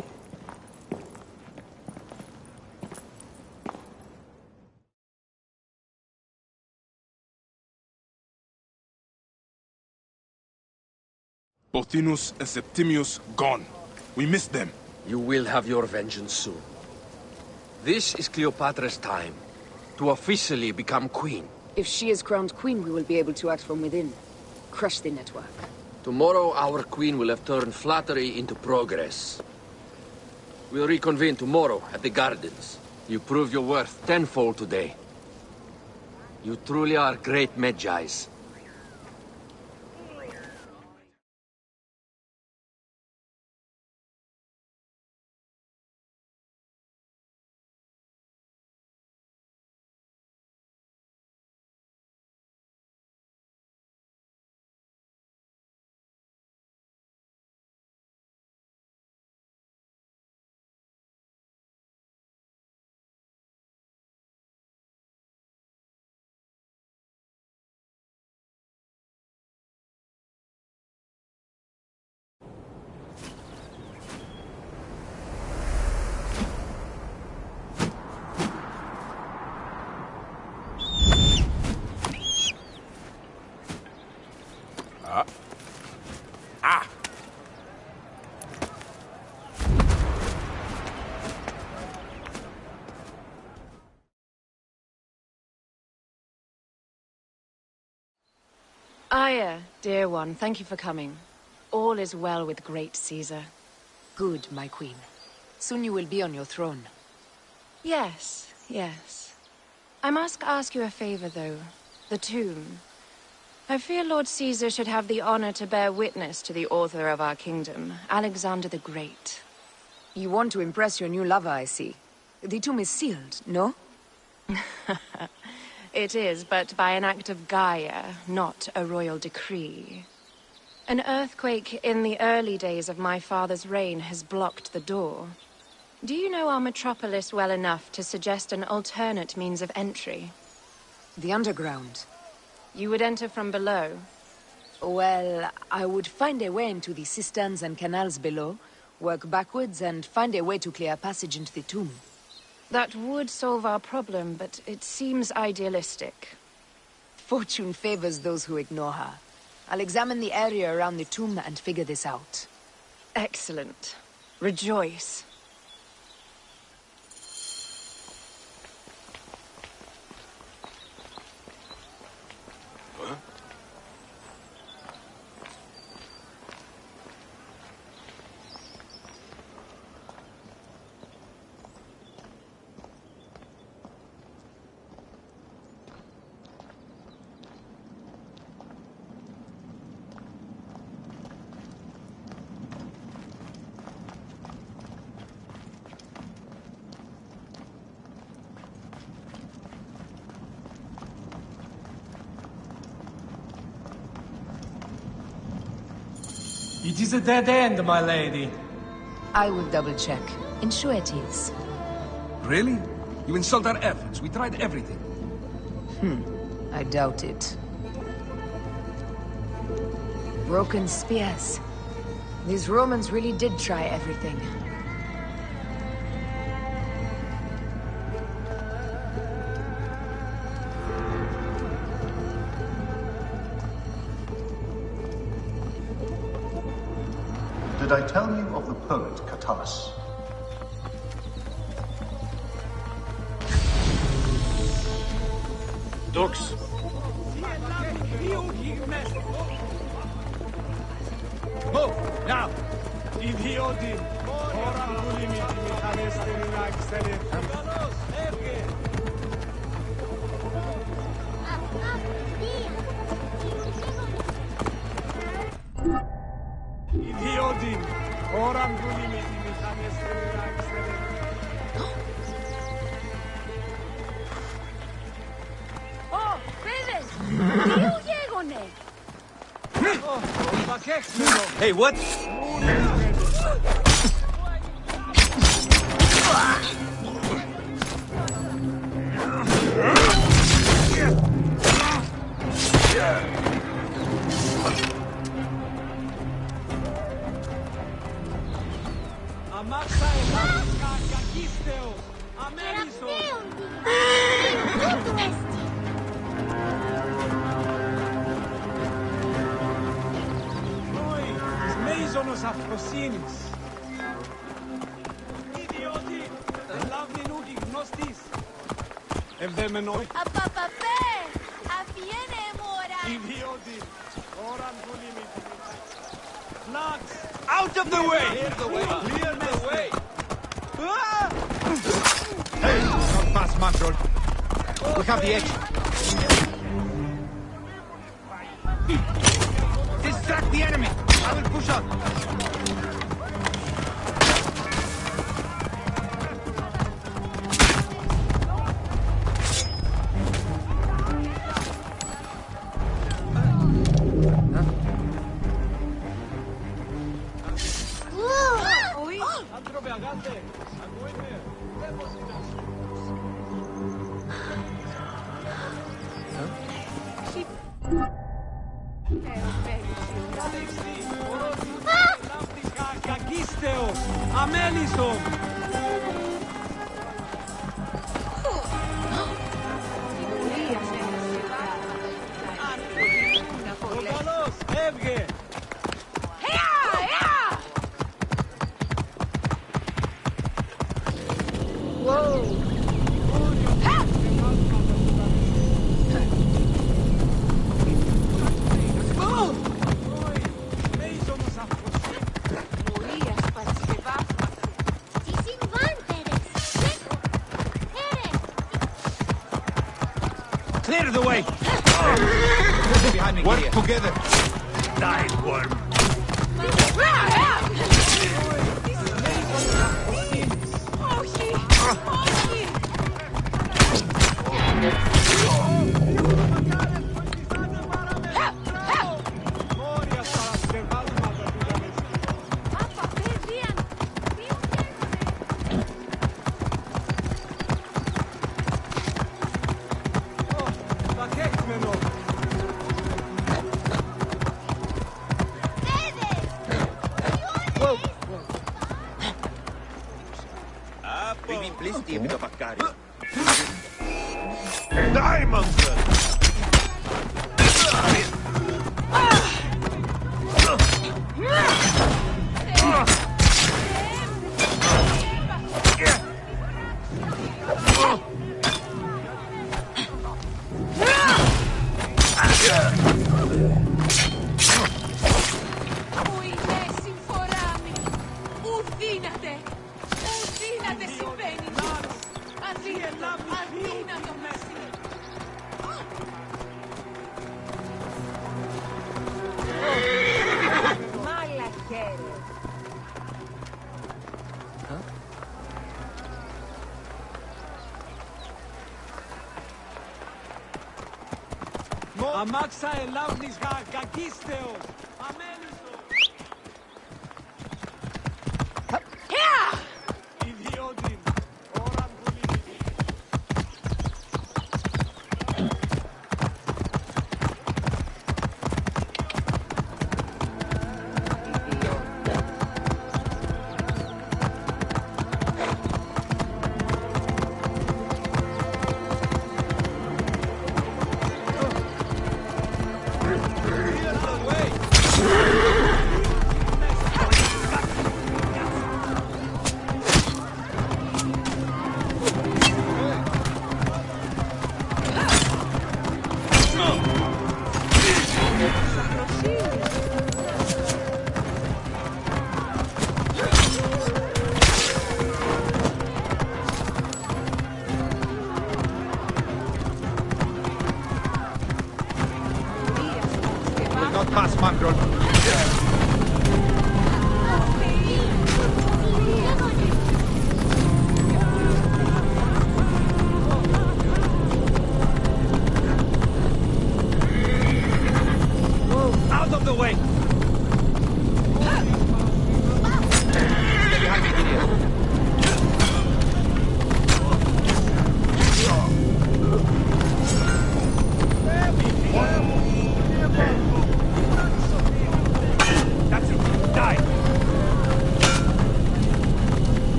Pothinus and Septimius gone. We missed them. You will have your vengeance soon. This is Cleopatra's time to officially become queen. If she is crowned queen, we will be able to act from within. Crush the network. Tomorrow, our queen will have turned flattery into progress. We'll reconvene tomorrow at the gardens. You proved your worth tenfold today. You truly are great Medjais. Aya, dear one, thank you for coming. All is well with great Caesar. Good, my queen. Soon you will be on your throne. Yes, yes. I must ask you a favor, though. The tomb. I fear Lord Caesar should have the honor to bear witness to the author of our kingdom, Alexander the Great. You want to impress your new lover, I see. The tomb is sealed, no? It is, but by an act of Gaia, not a royal decree. An earthquake in the early days of my father's reign has blocked the door. Do you know our metropolis well enough to suggest an alternate means of entry? The underground. You would enter from below? Well, I would find a way into the cisterns and canals below, work backwards, and find a way to clear a passage into the tomb. That would solve our problem, but it seems idealistic. Fortune favors those who ignore her. I'll examine the area around the tomb and figure this out. Excellent. Rejoice. It is a dead end, my lady. I will double-check. Ensure it is. Really? You insult our efforts. We tried everything. I doubt it. Broken spears. These Romans really did try everything. Did I tell you of the poet Catullus? Dux. Move, now! Hey, what? Μίζωνος αφροσύνης. Ιδιώτη, λάβει νούκι γνώστης. Ευδέμενο. Απαπαπέ, αφιένε μόρα. Ιδιώτη, ώραν πουλήμι. Flags, Out of the way! Clear the way! Clear the way! Hey, not fast, Mantrol. We have the edge. Distract the enemy. I will push up. Κακίστεος, αμέλιστος. Ο καλός, έβγε. Clear the way. Behind me. Work together. Die, worm. Diamonds! Αμάξα ελάβνης κακίστεος, αμέλιστος.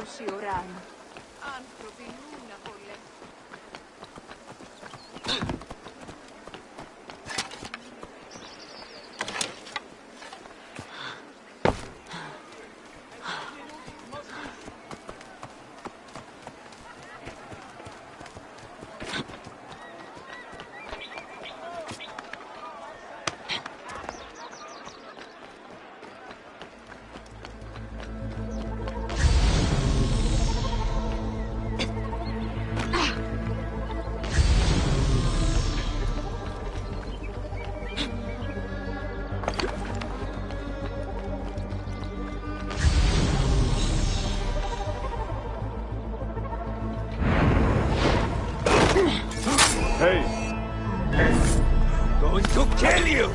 τόση ώρα. Άνθρωποι νου να πολέμουν. Hey! Going to kill you!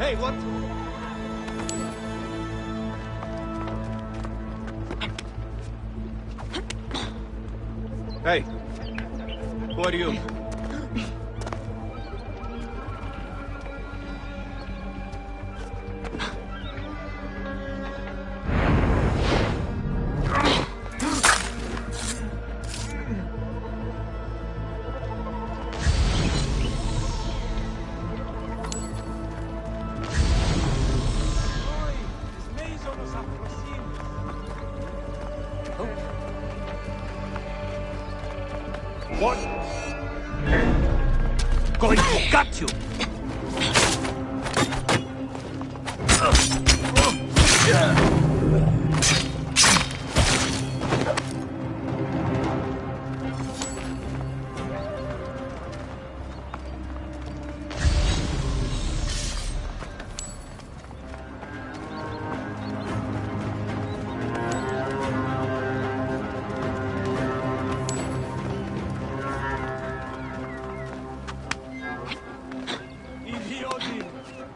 Hey, what? Hey, who are you? What? Going to gut you!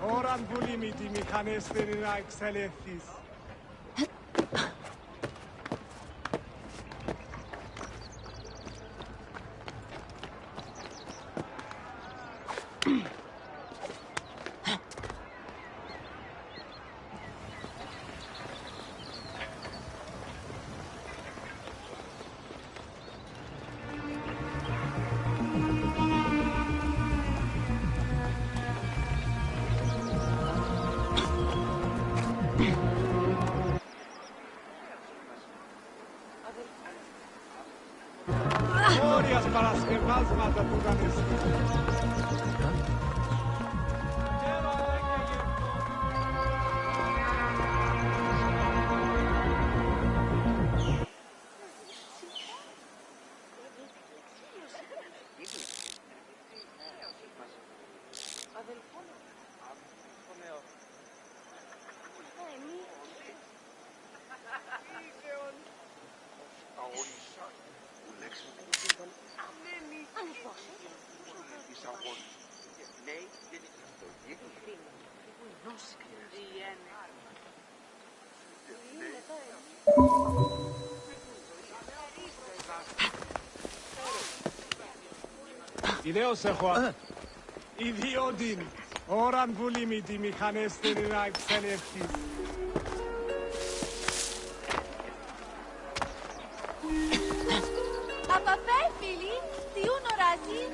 Oran bulimiti mekanislerine excelefis. Glorias παρασκευάσματα του δανειστή. Ιδέως έχω. Ιδιότην. Ώραν βουλήμη τη μηχανέστερη να εξελεύχεις. Απαπέ, φίλοι, τι ονοράζει.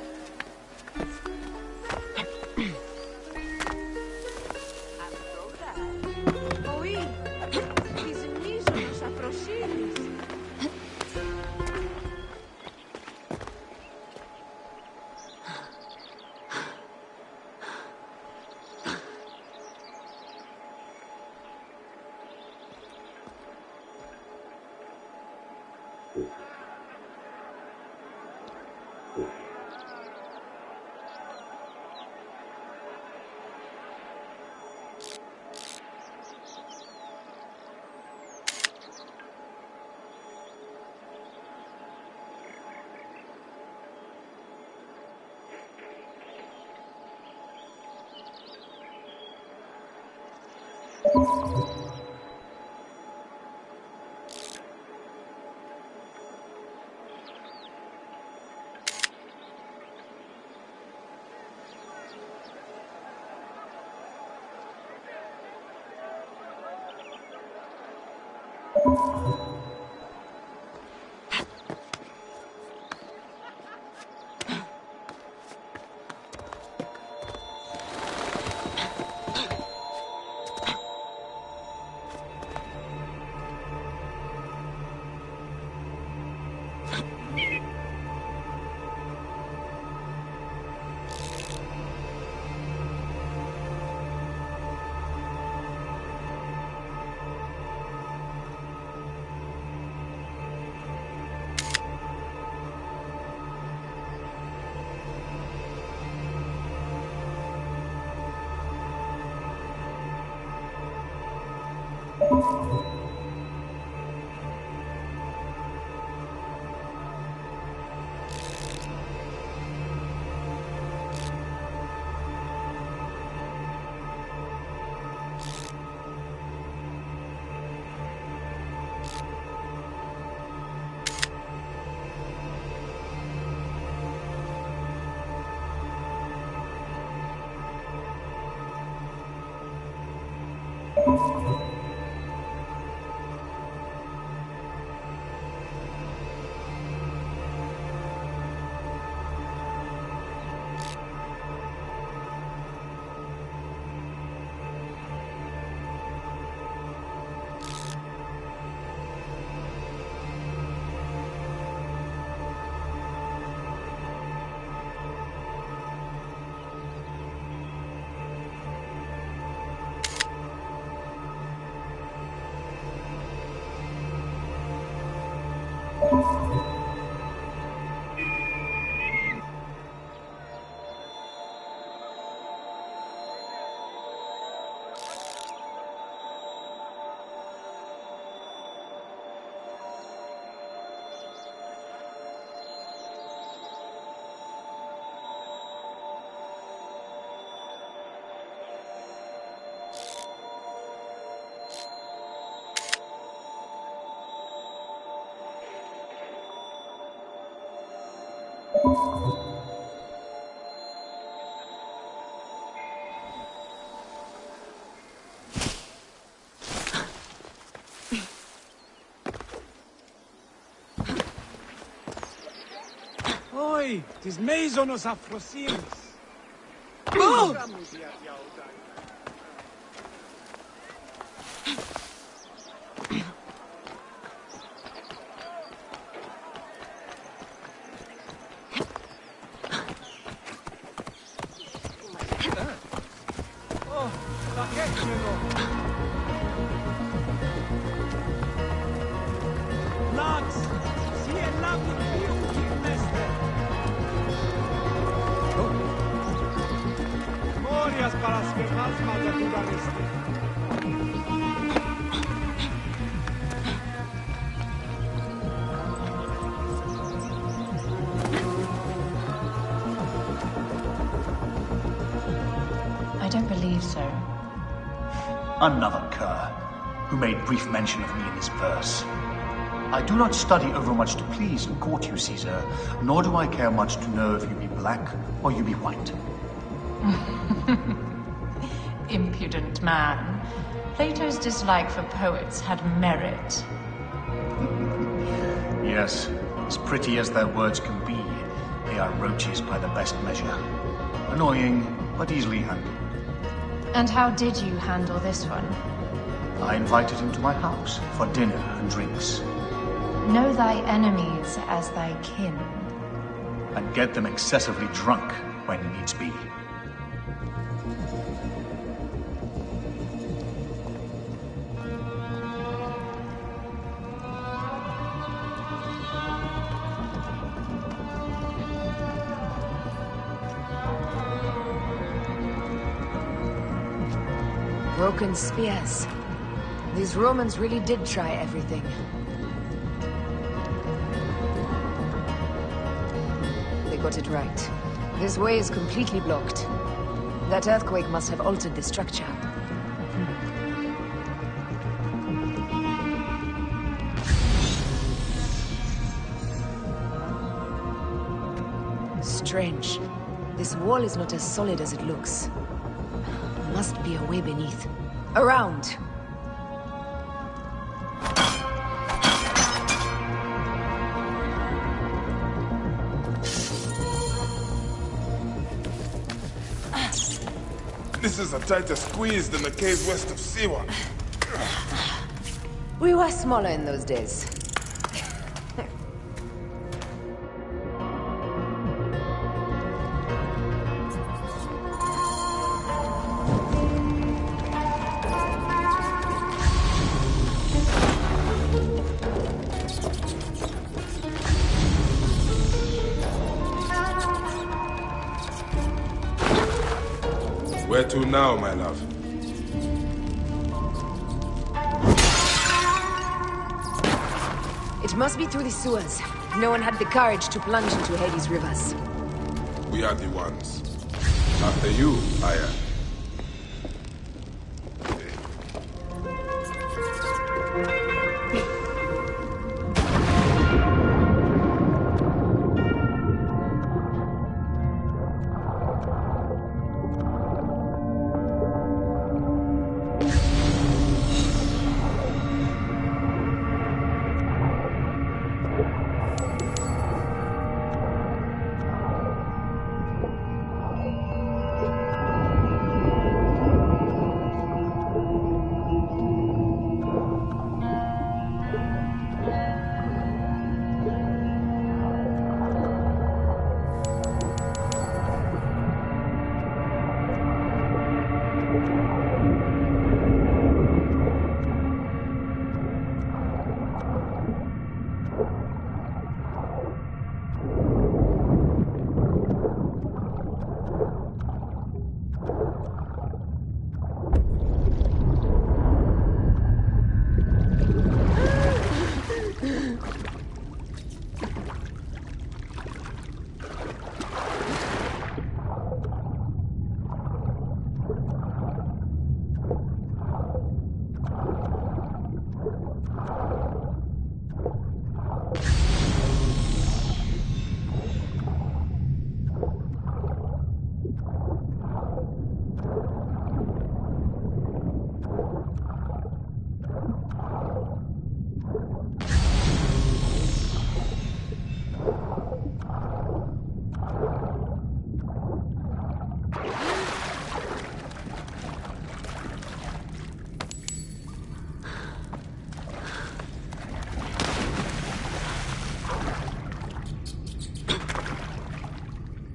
Όχι, της μίζωνος αφροσύνης. Όχι, της μέιζωνος αφροσύνης. I don't believe so. Another cur who made brief mention of me in his verse. I do not study overmuch to please and court you, Caesar, nor do I care much to know if you be black or you be white. Impudent man. Plato's dislike for poets had merit. Yes, as pretty as their words can be, they are roaches by the best measure. Annoying, but easily handled. And how did you handle this one? I invited him to my house for dinner and drinks. Know thy enemies as thy kin. And get them excessively drunk when needs be. Broken spears. These Romans really did try everything. They got it right. This way is completely blocked. That earthquake must have altered the structure. Strange. This wall is not as solid as it looks. Must be a way beneath. Around! This is a tighter squeeze than the cave west of Siwa. We were smaller in those days. Where to now, my love? It must be through the sewers. No one had the courage to plunge into Hades' rivers. We are the ones. After you, Aya.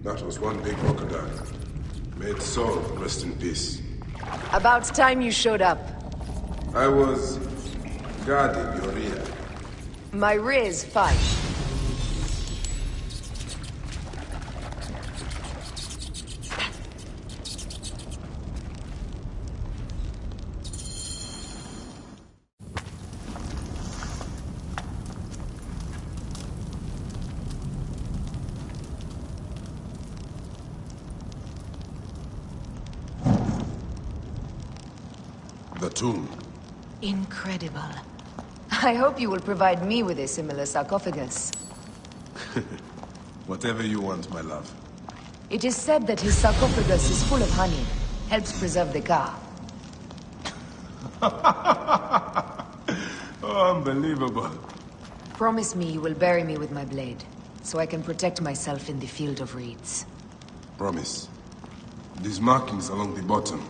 That was one big crocodile. May its soul rest in peace. About time you showed up. I was guarding your rear. My rear's fine. The tomb. Incredible. I hope you will provide me with a similar sarcophagus. Whatever you want, my love. It is said that his sarcophagus is full of honey, helps preserve the car. Oh, unbelievable. Promise me you will bury me with my blade, so I can protect myself in the field of reeds. Promise. These markings along the bottom.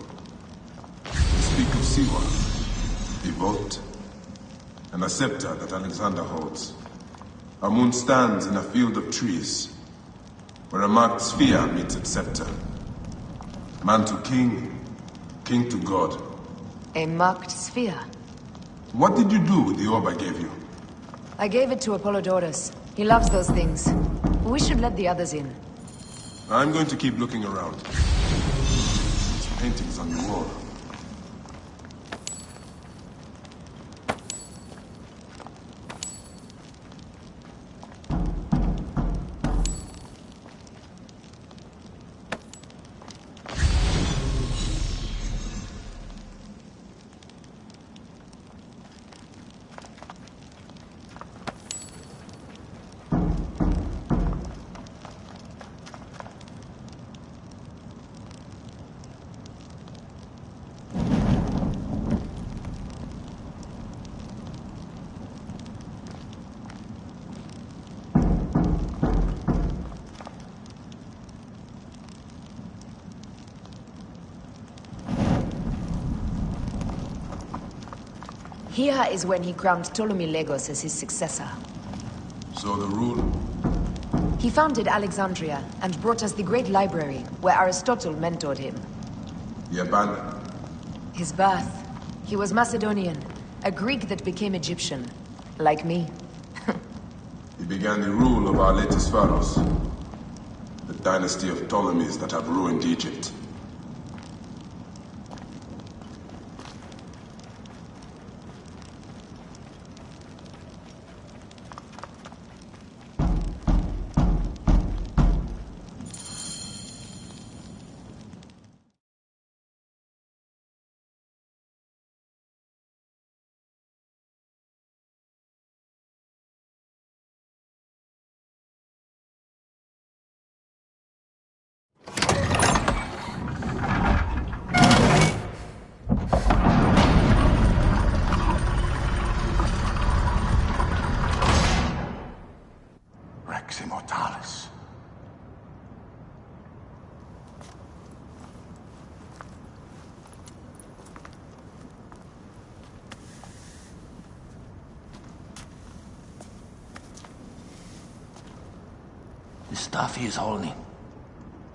They speak of Siwa, the vault, and a scepter that Alexander holds. Our moon stands in a field of trees, where a marked sphere meets its scepter. Man to king, king to god. A marked sphere? What did you do with the orb I gave you? I gave it to Apollodorus. He loves those things. We should let the others in. I'm going to keep looking around. These paintings on the wall. Here is when he crowned Ptolemy Legos as his successor. So the rule? He founded Alexandria and brought us the great library, where Aristotle mentored him. He abandoned. His birth. He was Macedonian, a Greek that became Egyptian. Like me. He began the rule of our latest pharaohs. The dynasty of Ptolemies that have ruined Egypt. Rex Immortalis. The stuff he is holding.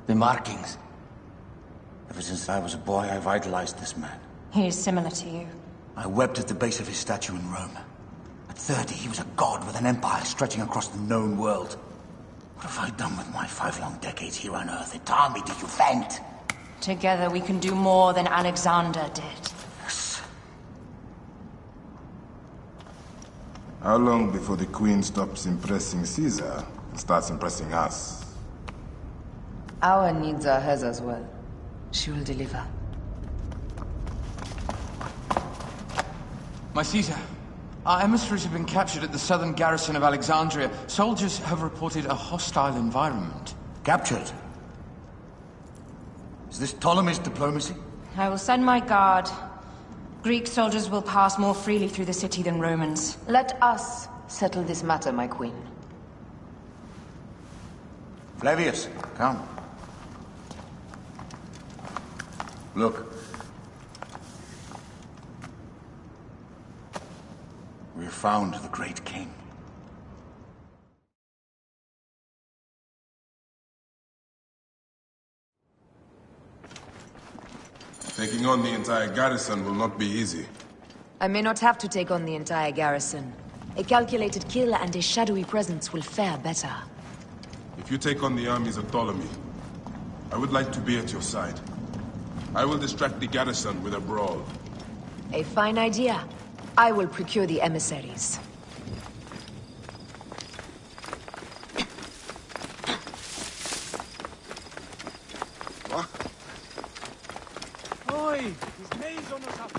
The markings. Ever since I was a boy, I've idolized this man. He is similar to you. I wept at the base of his statue in Rome. At 30, he was a god with an empire stretching across the known world. What have I done with my 5 long decades here on Earth? An army to defend? Together we can do more than Alexander did. Yes. How long before the Queen stops impressing Caesar and starts impressing us? Our needs are hers as well. She will deliver. My Caesar, our emissaries have been captured at the southern garrison of Alexandria. Soldiers have reported a hostile environment. Captured? Is this Ptolemy's diplomacy? I will send my guard. Greek soldiers will pass more freely through the city than Romans. Let us settle this matter, my queen. Flavius, come. Look. We have found the great king. Taking on the entire garrison will not be easy. I may not have to take on the entire garrison. A calculated kill and a shadowy presence will fare better. If you take on the armies of Ptolemy, I would like to be at your side. I will distract the garrison with a brawl. A fine idea. I will procure the emissaries. Oi, his maze on us have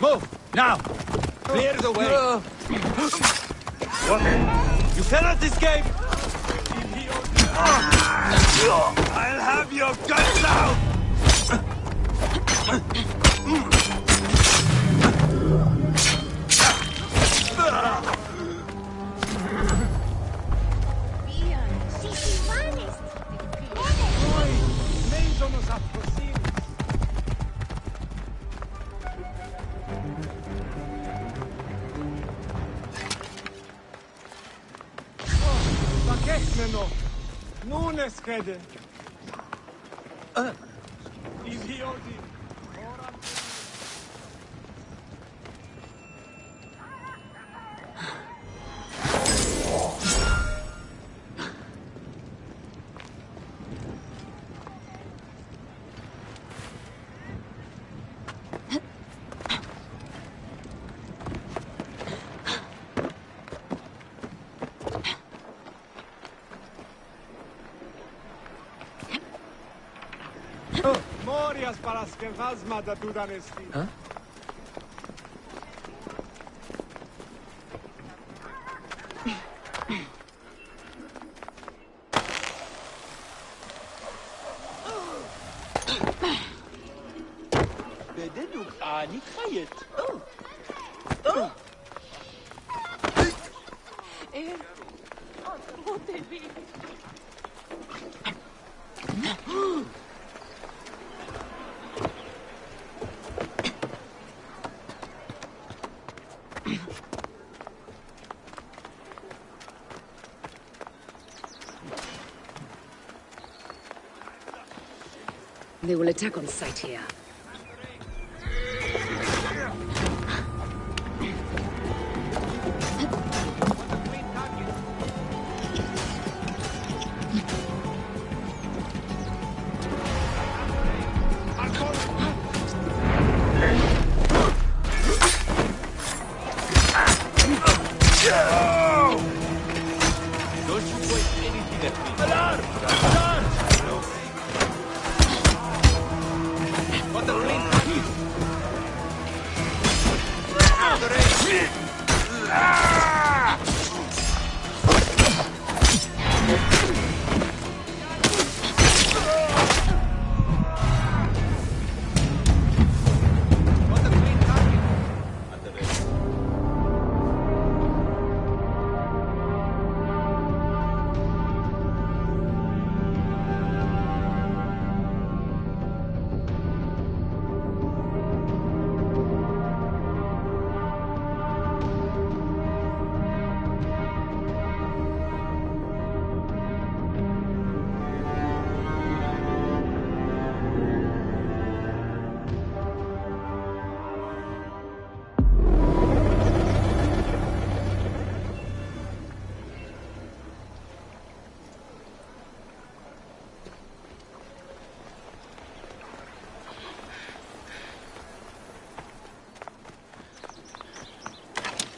Move! Now! Clear the way! What? You cannot escape! I'll have your guts out! Schede. Idioti. Morias para skevazma da dudanesti. Huh? Bedenuk ani kayet. They will attack on sight here.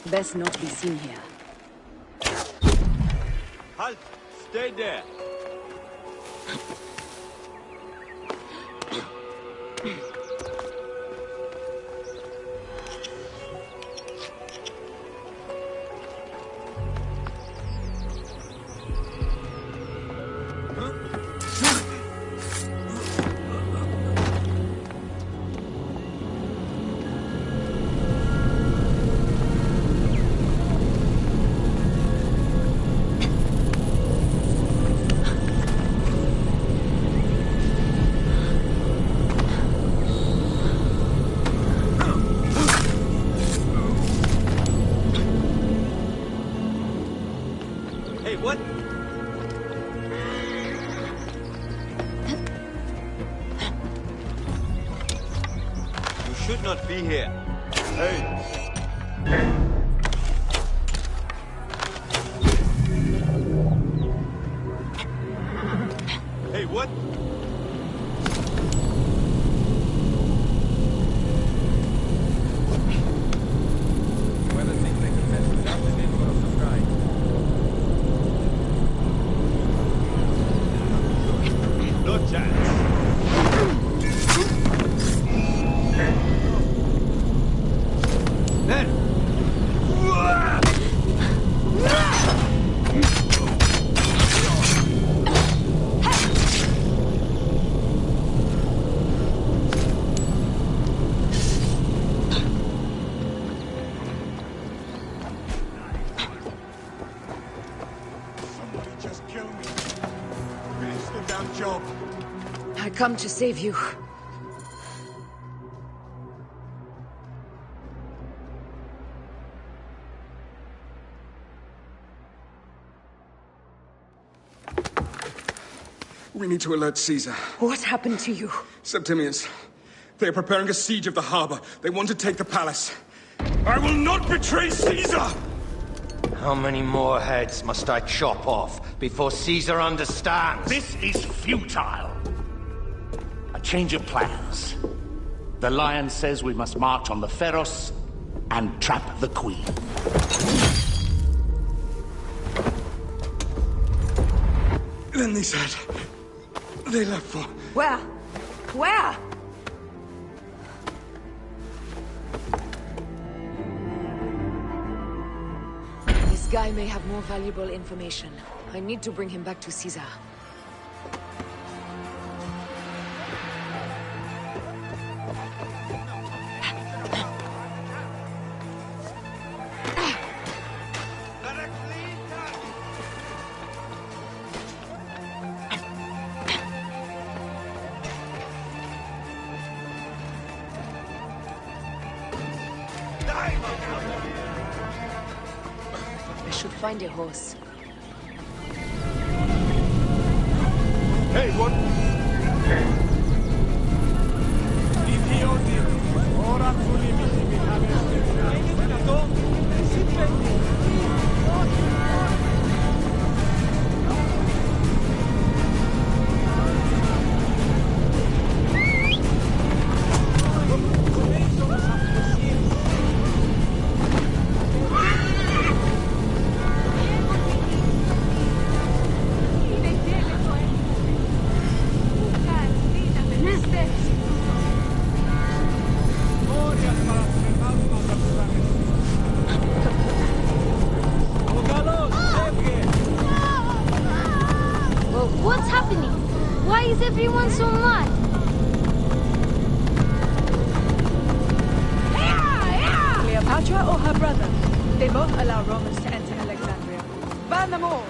Best not be seen here. Halt! Stay there! Not be here. Hey. Hey, what? Whoever thinks they can mess with us is in for a surprise. No chance. come to save you. We need to alert Caesar. What happened to you? Septimius. They are preparing a siege of the harbor. They want to take the palace. I will not betray Caesar! How many more heads must I chop off before Caesar understands? This is futile. A change of plans. The Lion says we must march on the Pharos and trap the Queen. Then they said... they left for... Where? Where? This guy may have more valuable information. I need to bring him back to Caesar. I should find a horse. Hey, what? What's happening? Why is everyone so mad? Cleopatra or her brother? They both allow Romans to enter Alexandria. Ban them all!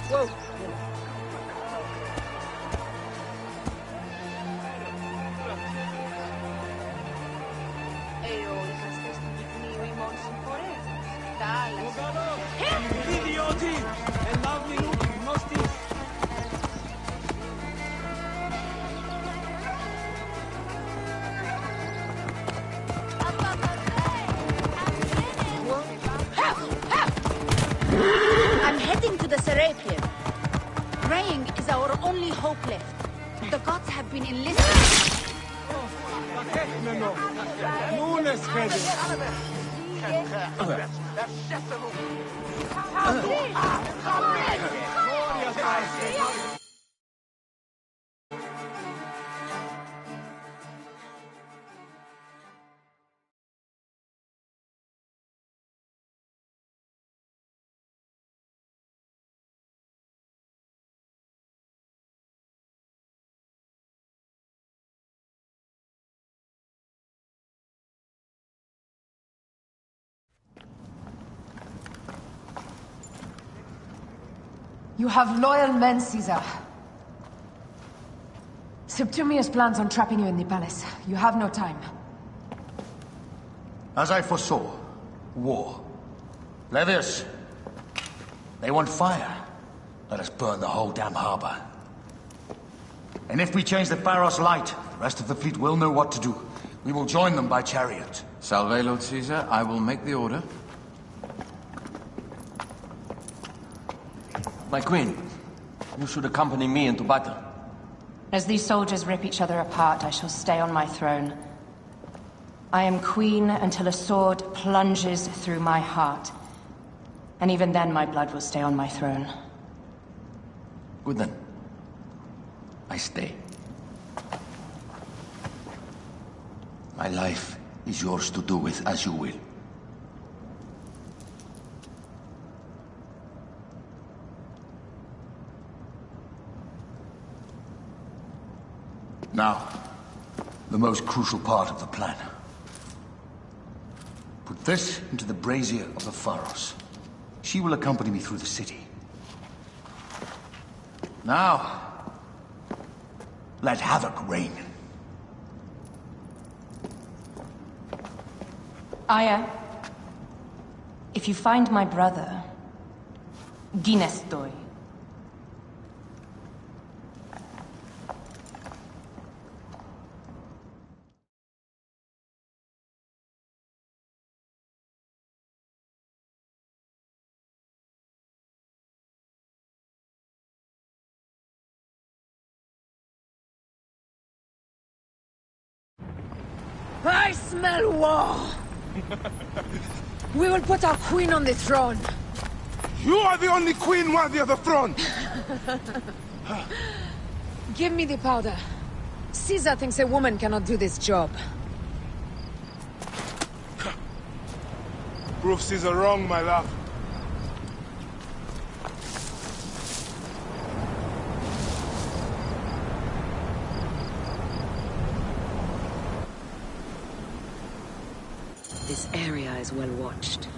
Whoa! I'm heading to the Serapeum. Praying is our only hope left. The gods have been enlisted. You have loyal men, Caesar. Septimius plans on trapping you in the palace. You have no time. As I foresaw, war. Levius, they want fire. Let us burn the whole damn harbor. And if we change the Pharos light, the rest of the fleet will know what to do. We will join them by chariot. Salve, Lord Caesar. I will make the order. My queen, you should accompany me into battle. As these soldiers rip each other apart, I shall stay on my throne. I am queen until a sword plunges through my heart. And even then my blood will stay on my throne. Good then. I stay. My life is yours to do with as you will. Now, the most crucial part of the plan. Put this into the brazier of the Pharos. She will accompany me through the city. Now, let havoc reign. Aya, if you find my brother, Ginestoi. I smell war! We will put our queen on the throne. You are the only queen worthy of the throne! Give me the powder. Caesar thinks a woman cannot do this job. Prove Caesar wrong, my love. This area is well watched.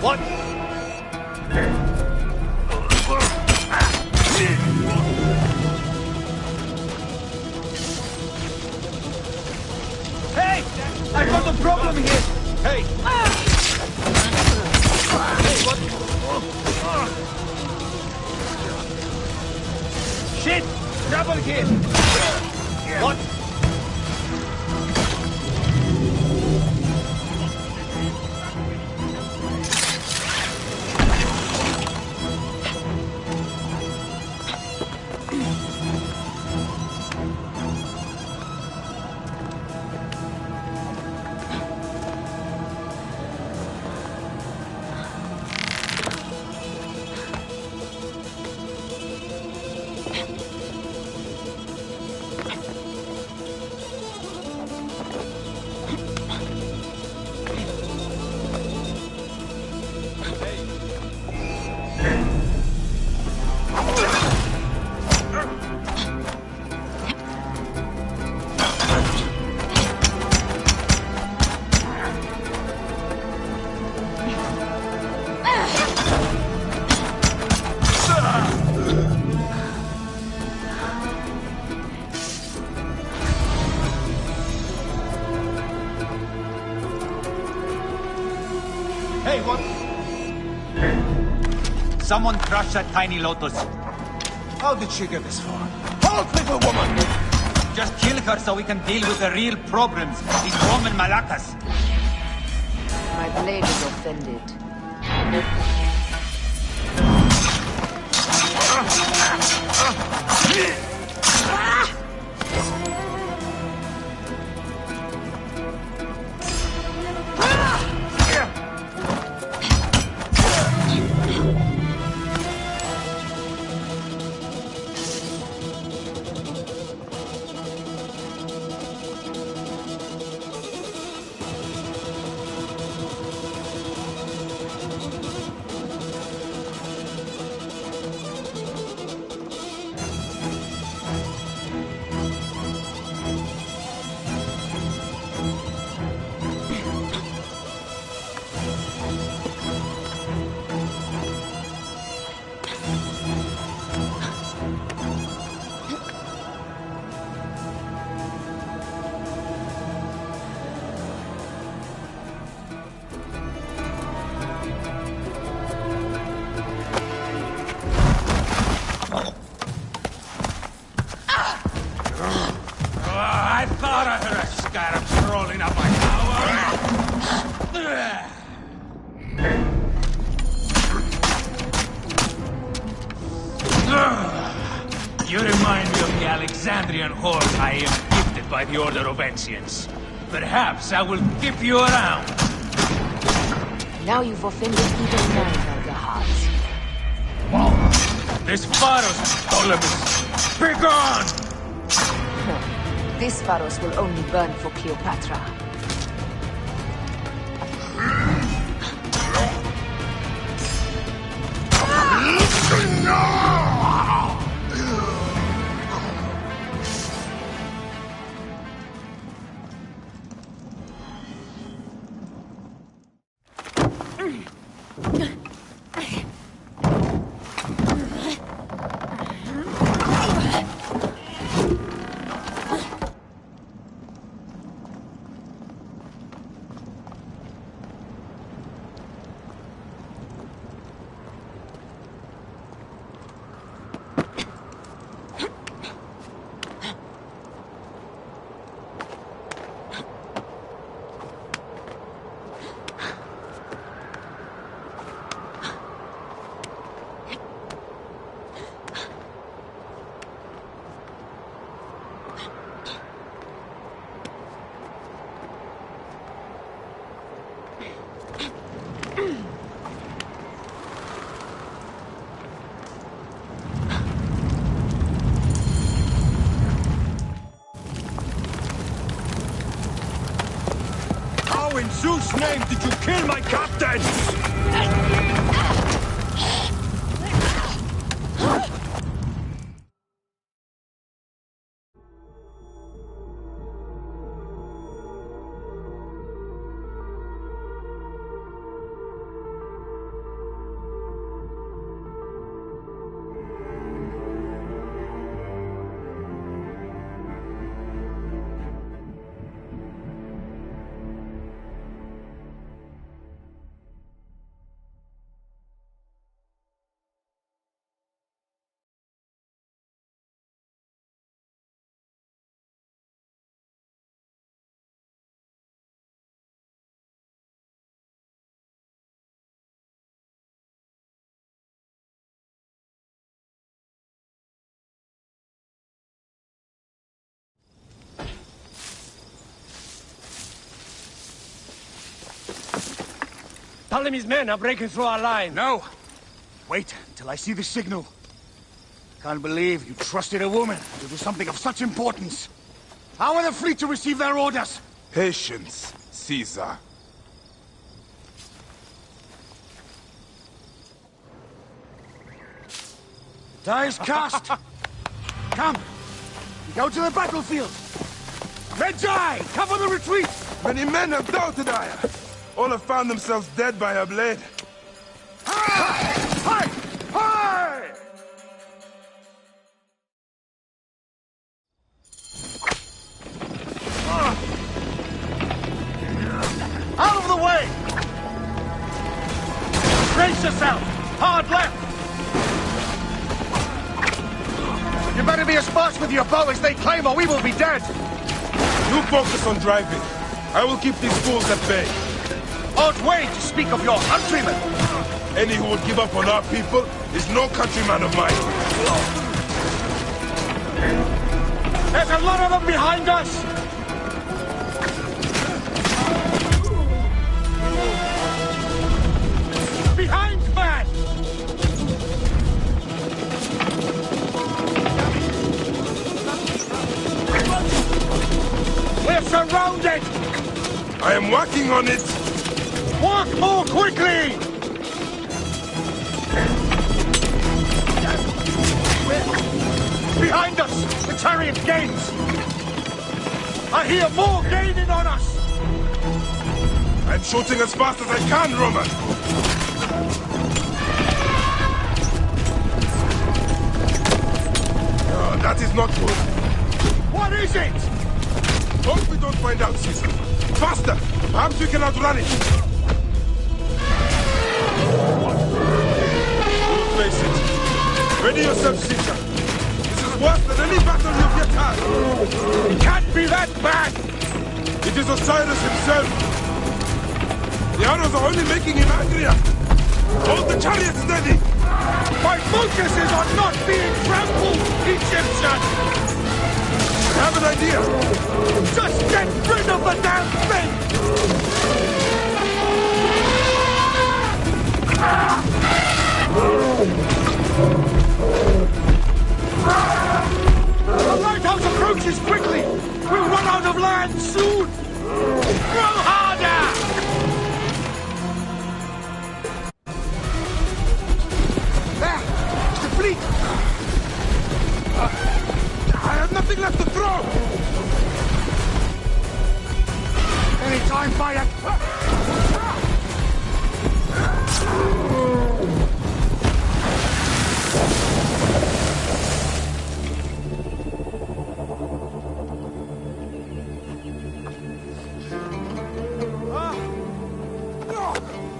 What? Hey! I got a problem here! Hey! Hey, what? Shit! Trouble here! What? Hey, what? Someone crush that tiny lotus. How did she get this far? Halt, little woman! Just kill her so we can deal with the real problems. These Roman malacas. My blade is offended. I thought I heard a scarab crawling up my tower. You remind me of the Alexandrian horde I am gifted by the Order of Ancients. Perhaps I will keep you around. Now you've offended even my Nargahats. This Pharos, Ptolemies! Begone! No, this Pharos will only burn for Cleopatra. How in Zeus' name did you kill my captain? Ptolemy's men are breaking through our line. No! Wait until I see the signal. Can't believe you trusted a woman to do something of such importance. How are the fleet to receive their orders? Patience, Caesar. Die is cast! Come! We go to the battlefield! Medjay! Cover the retreat! Many men have doubted Aya. All have found themselves dead by her blade. Hi! Hi! Hi! Out of the way! Brace yourself! Hard left! You better be as fast with your bow as they claim or we will be dead! You focus on driving. I will keep these fools at bay. Odd way to speak of your countrymen! Any who would give up on our people is no countryman of mine. There's a lot of them behind us! Behind, man! We're surrounded! I am working on it! Walk more quickly! Behind us! The chariot gains! I hear more gaining on us! I'm shooting as fast as I can, Roman! Oh, that is not good. What is it? Hope we don't find out, Caesar. Faster! Perhaps we can outrun it! We'll face it. Ready yourself, Caesar. This is worse than any battle you've yet had. It can't be that bad! It is Osiris himself. The arrows are only making him angrier. Hold the chariot steady! My focus is on not being trampled, Egyptian! I have an idea! Just get rid of the damn thing! The lighthouse approaches quickly! We'll run out of land soon! Throw harder! There! The fleet! I have nothing left to throw! Anytime, fire!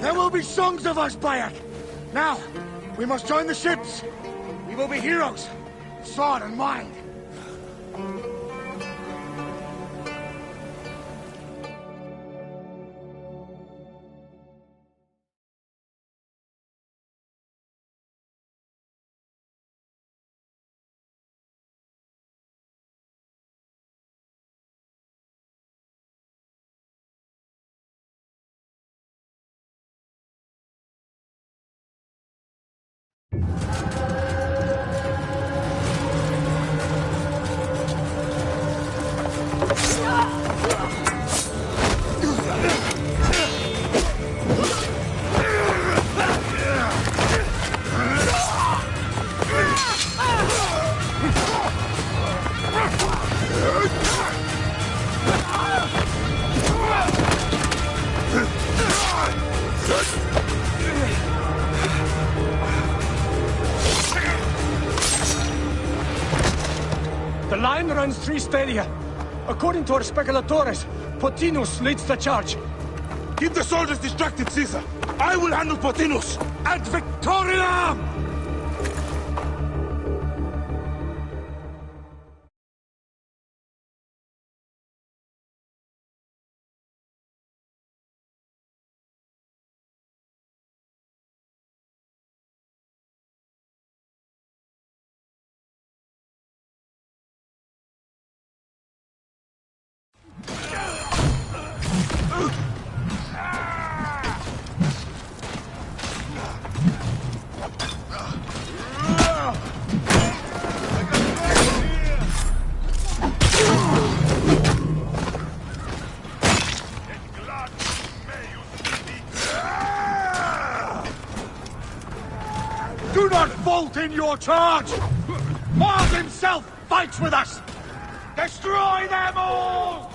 There will be songs of us, Bayek! Now, we must join the ships! We will be heroes! Sword and mind! The line runs 3 stadia. According to our speculatores, Pothinus leads the charge. Keep the soldiers distracted, Caesar. I will handle Pothinus. Ad Victoriam! Do not fault in your charge! Mars himself fights with us! Destroy them all!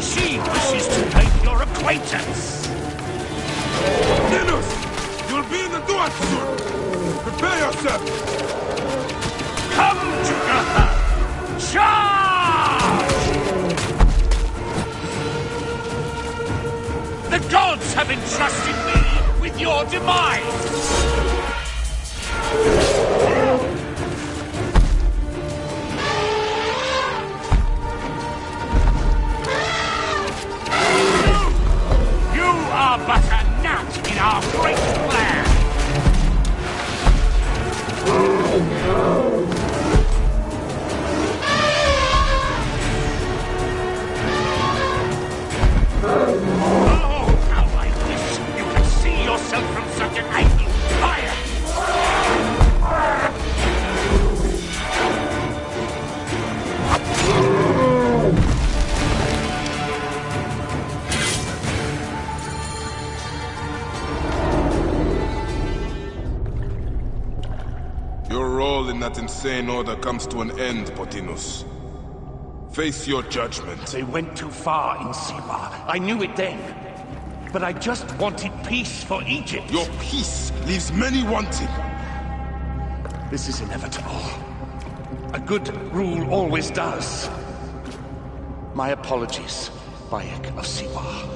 She wishes to make your acquaintance. Ninus! You'll be in the Duat soon! Prepare yourself! Come, Jugurtha! Charge! The gods have entrusted me with your demise! But a gnat in our great plan! Oh, how I wish you could see yourself from such an angle! Fire! Your role in that insane order comes to an end, Pothinus. Face your judgment. They went too far in Siwa. I knew it then. But I just wanted peace for Egypt. Your peace leaves many wanting. This is inevitable. A good rule always does. My apologies, Bayek of Siwa.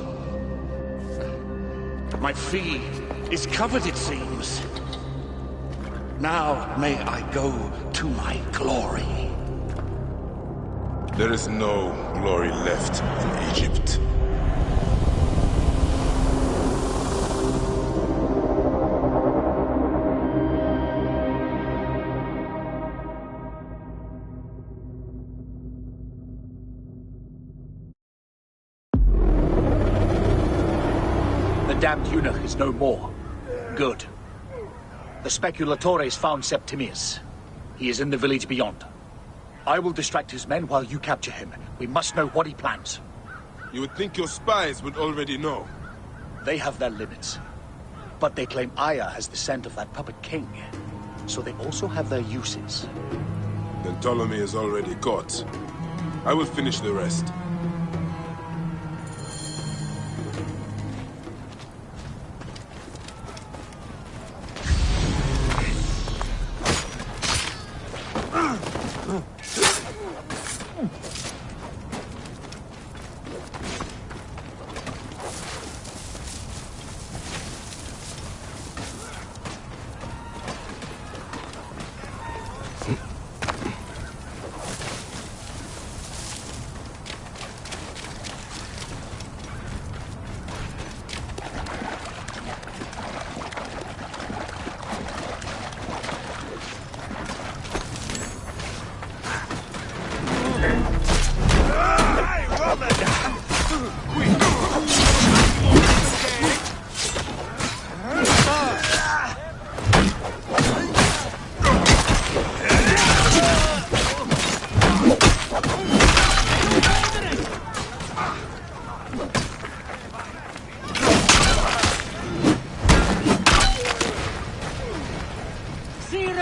My fee is covered, it seems. Now may I go to my glory. There is no glory left in Egypt. The damned eunuch is no more. Good. The Speculatores found Septimius. He is in the village beyond. I will distract his men while you capture him. We must know what he plans. You would think your spies would already know. They have their limits. But they claim Aya has the scent of that puppet king. So they also have their uses. Then Ptolemy is already caught. I will finish the rest.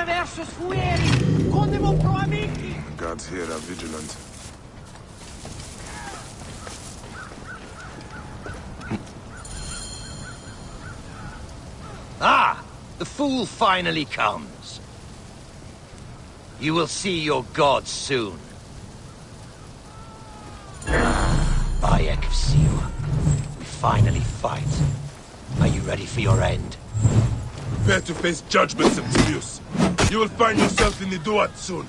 versus fueri! Condemo pro amici! Guards here are vigilant. Ah! The fool finally comes. You will see your gods soon. Bayek of Siwa. We finally fight. Are you ready for your end? Prepare to face judgment, Septimius. You will find yourself in the Duat soon.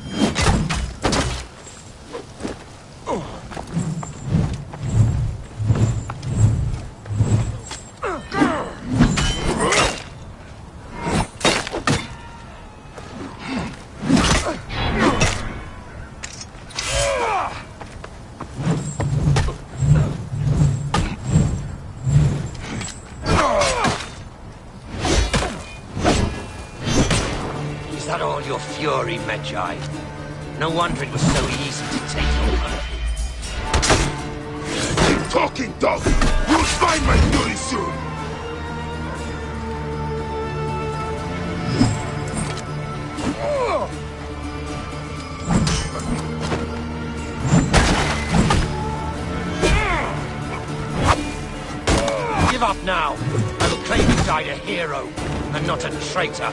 Is that all your fury, Medjay? No wonder it was so easy to take over. Keep talking, dog! You'll find my fury soon! Give up now! I will claim you died a hero, and not a traitor.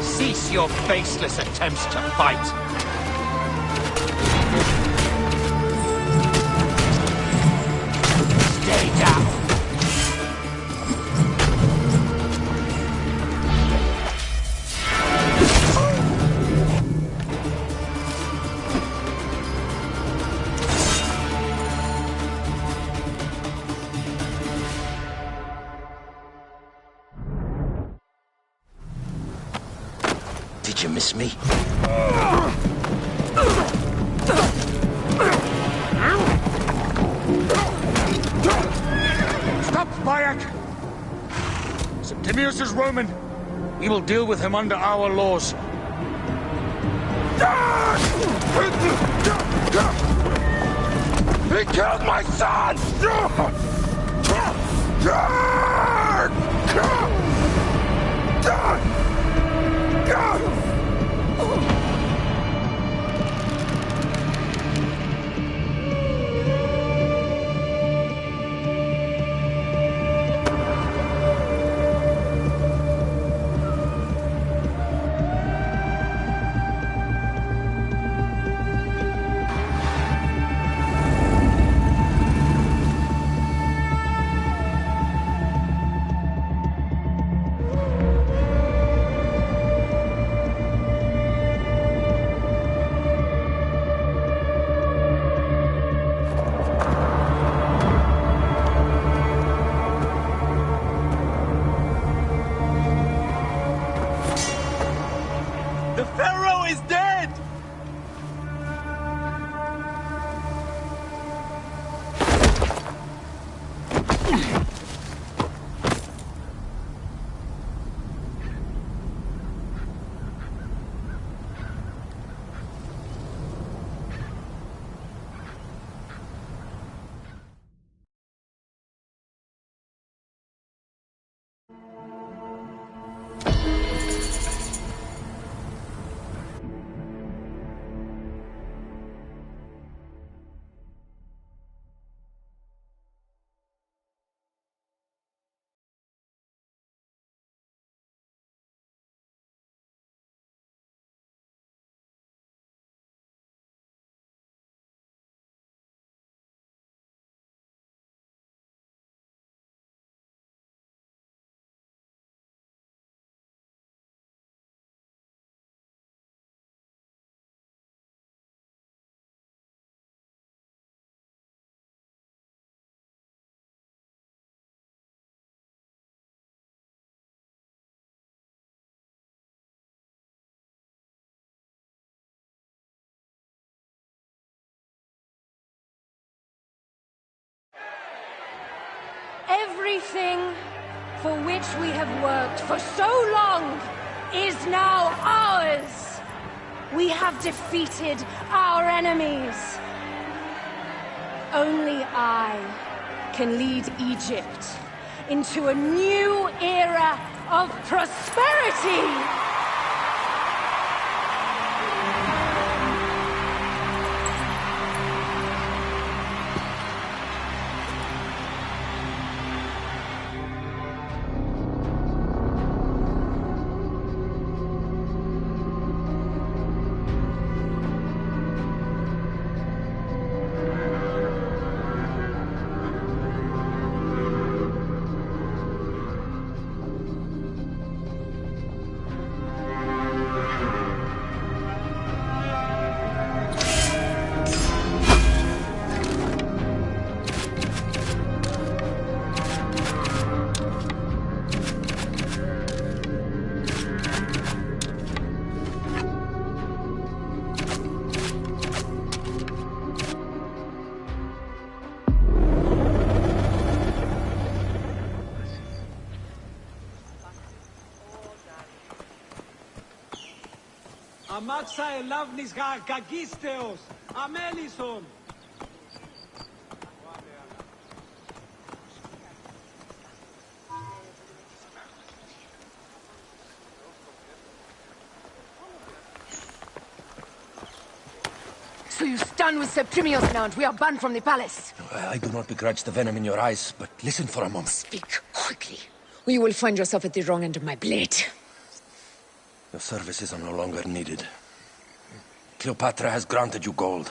Cease your baseless attempts to fight! Stay down! Did you miss me? Stop, Bayek! Septimius is Roman. We will deal with him under our laws. He killed my son! The Pharaoh is dead! Everything for which we have worked for so long is now ours. We have defeated our enemies. Only I can lead Egypt into a new era of prosperity! Αμάξα ελάβνης γαγίστεως, αμέλισσον. So you stand with Septimius now, and we are banned from the palace. I do not begrudge the venom in your eyes, but listen for a moment. Speak quickly, or you will find yourself at the wrong end of my blade. Your services are no longer needed. Cleopatra has granted you gold.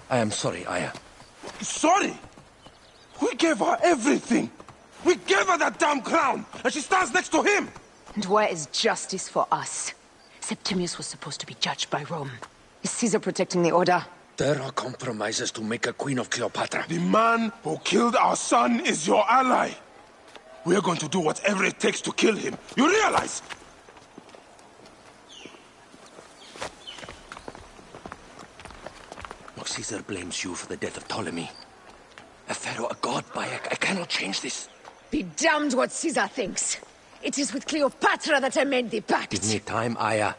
I am sorry, Aya. Sorry? We gave her everything. We gave her that damn crown, and she stands next to him. And where is justice for us? Septimius was supposed to be judged by Rome. Is Caesar protecting the order? There are compromises to make a queen of Cleopatra. The man who killed our son is your ally. We are going to do whatever it takes to kill him. You realize? Caesar blames you for the death of Ptolemy. A pharaoh, a god, Bayek. I cannot change this. Be damned what Caesar thinks. It is with Cleopatra that I made the pact. Give me time, Aya.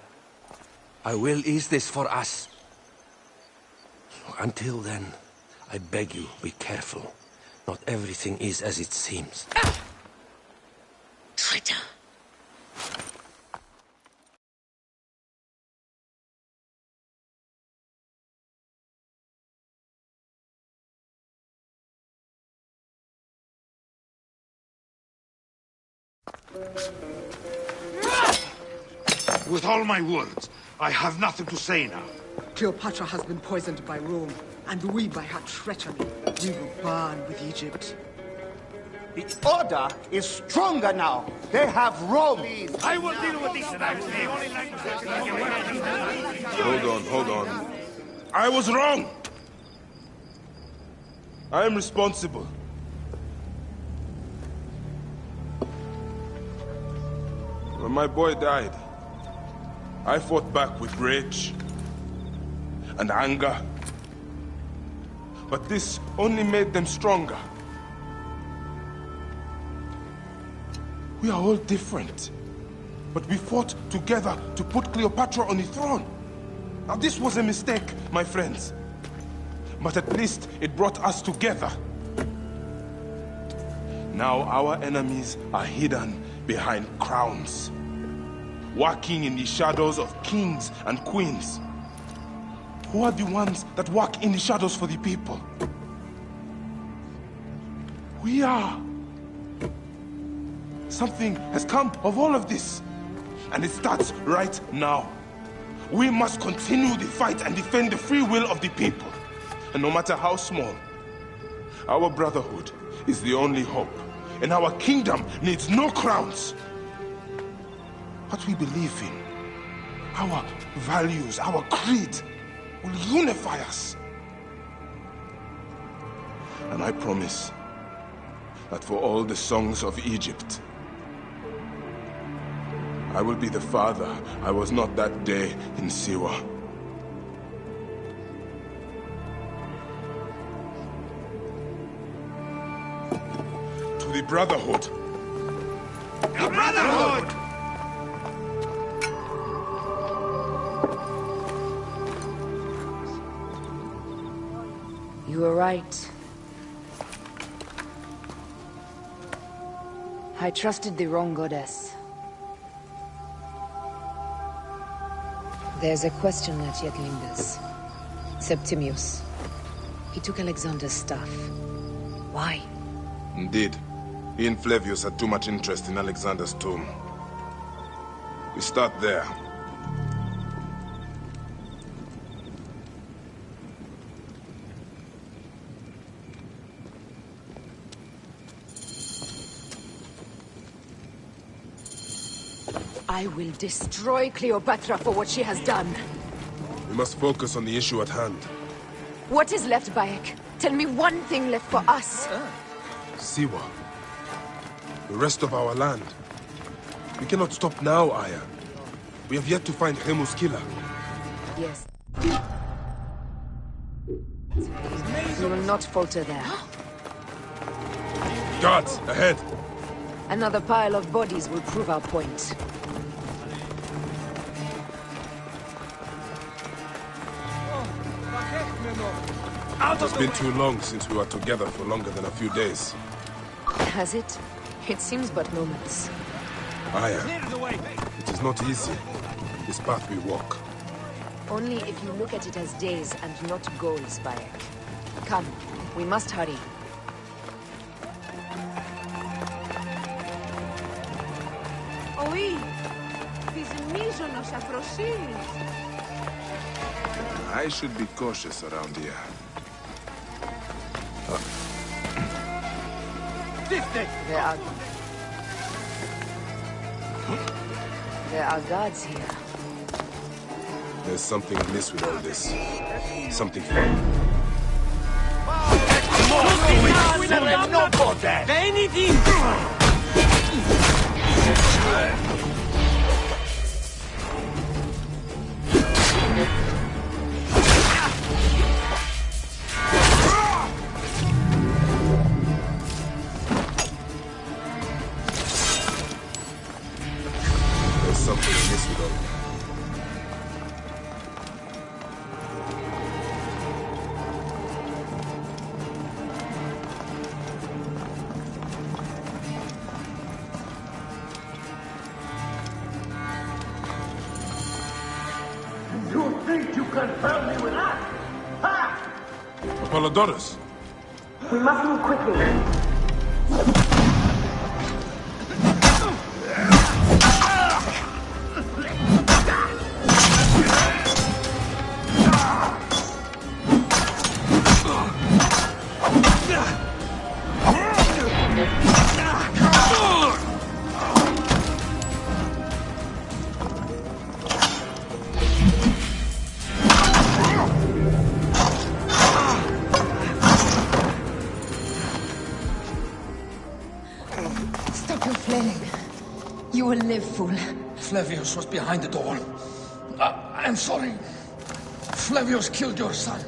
I will ease this for us. Until then, I beg you, be careful. Not everything is as it seems. Traitor. With all my words, I have nothing to say now. Cleopatra has been poisoned by Rome, and we by her treachery. We will burn with Egypt. The order is stronger now. They have Rome. I will deal with this. Hold on. I was wrong. I am responsible. When my boy died, I fought back with rage and anger. But this only made them stronger. We are all different. But we fought together to put Cleopatra on the throne. Now this was a mistake, my friends. But at least it brought us together. Now our enemies are hidden behind crowns, working in the shadows of kings and queens. Who are the ones that work in the shadows for the people? We are. Something has come of all of this, and it starts right now. We must continue the fight and defend the free will of the people. And no matter how small, our brotherhood is the only hope. And our kingdom needs no crowns. What we believe in, our values, our creed, will unify us. And I promise that for all the songs of Egypt, I will be the father I was not that day in Siwa. To the Brotherhood. The Brotherhood! You were right. I trusted the wrong goddess. There's a question that yet lingers. Septimius. He took Alexander's stuff. Why? Indeed. He and Flavius had too much interest in Alexander's tomb. We start there. I will destroy Cleopatra for what she has done. We must focus on the issue at hand. What is left, Bayek? Tell me one thing left for us. Siwa. The rest of our land. We cannot stop now, Aya. We have yet to find Hemu's killer. Yes. We will not falter there. Guards, ahead! Another pile of bodies will prove our point. It has been too long since we were together for longer than a few days. Has it? It seems but moments. Aya, it is not easy, this path we walk. Only if you look at it as days and not goals, Bayek. Come, we must hurry. Oui, this Mykonos Afrosilis. I should be cautious around here. There are guards here. There's something amiss with all this. Something fun. There's something amiss with all this. You think you can fool me with that? Ha! Apollodorus! We must move quickly. Stop your flailing. You will live, fool. Flavius was behind it all. I'm sorry. Flavius killed your son.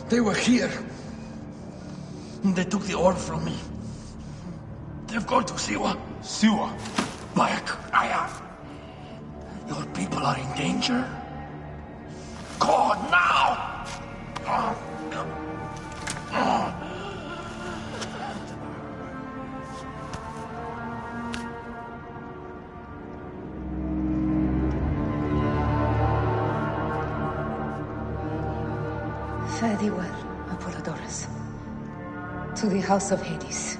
They were here. They took the orb from me. They've gone to Siwa. Siwa? Bayek, Aya. Your people are in danger. God, now! Fare thee well, Apollodorus. To the House of Hades.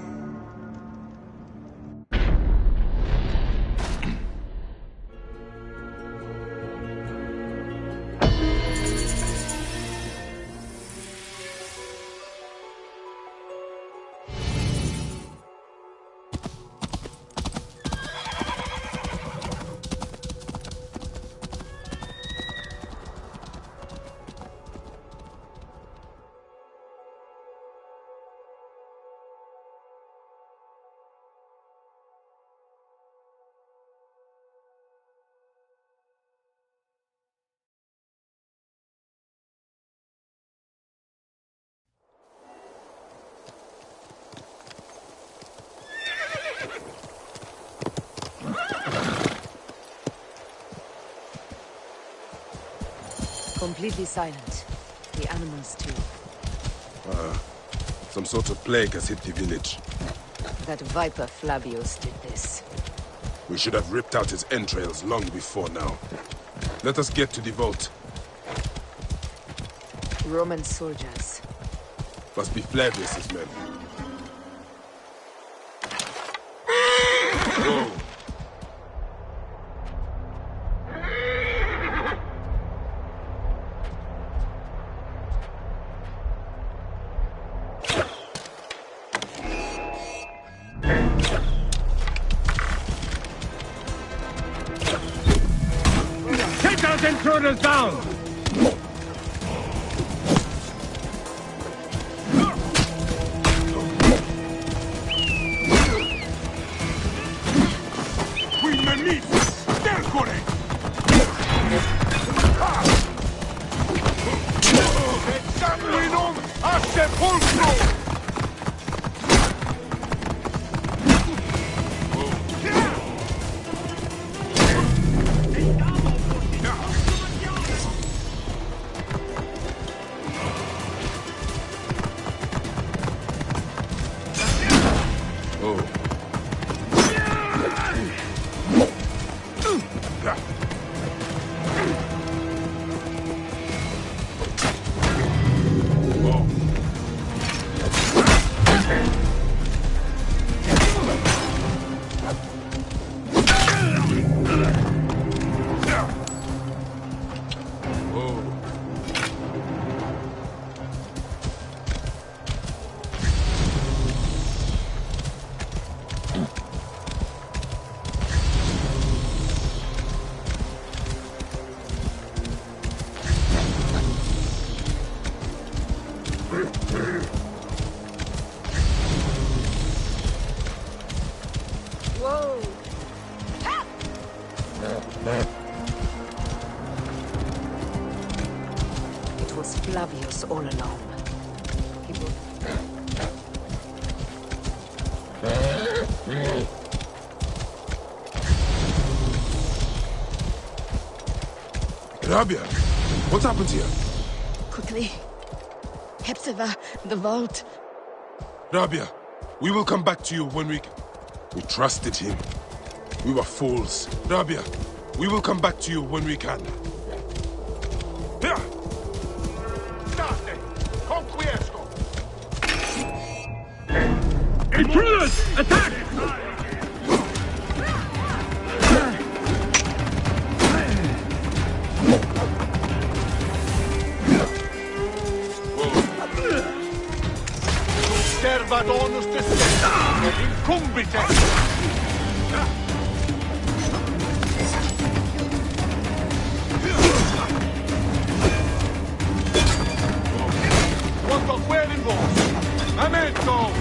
Completely silent. The animals too. Some sort of plague has hit the village. That viper Flavius did this. We should have ripped out his entrails long before now. Let us get to the vault. Roman soldiers. Must be Flavius's men. Whoa. Take those intruders down! Whoa! It was Flavius all along. He will... Rabia, what happened here? Quickly. Hepzibah, the vault. Rabia, we will come back to you when we trusted him. We were fools. Rabia, we will come back to you when we can. Here! State! Conquiesco! Intruders! Attack! Servat onus descenda! Incumbite! Quanto quelli vos! Amento!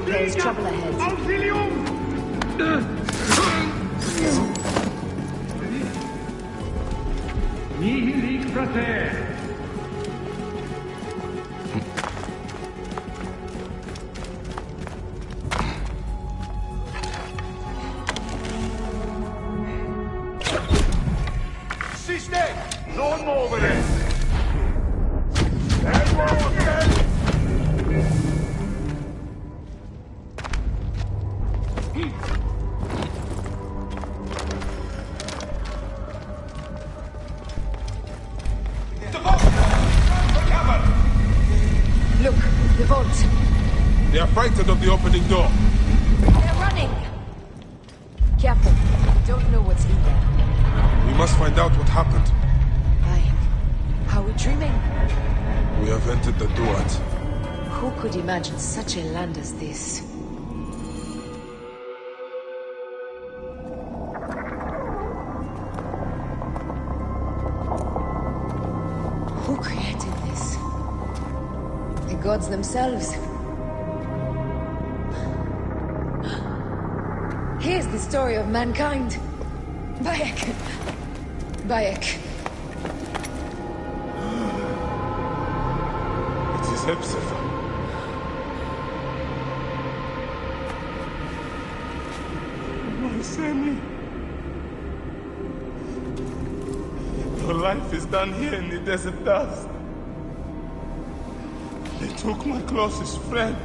There's trouble ahead. Auxilium! Nihil frater! Siste! Non muovere! Look, the vault. They are frightened of the opening door. must find out what happened. Are we dreaming? We have entered the Duat. Who could imagine such a land as this? Who created this? The gods themselves. Here's the story of mankind. Bayek. Bayek. It is Hepzibah. My Sammy. Your life is done here in the desert dust. They took my closest friend.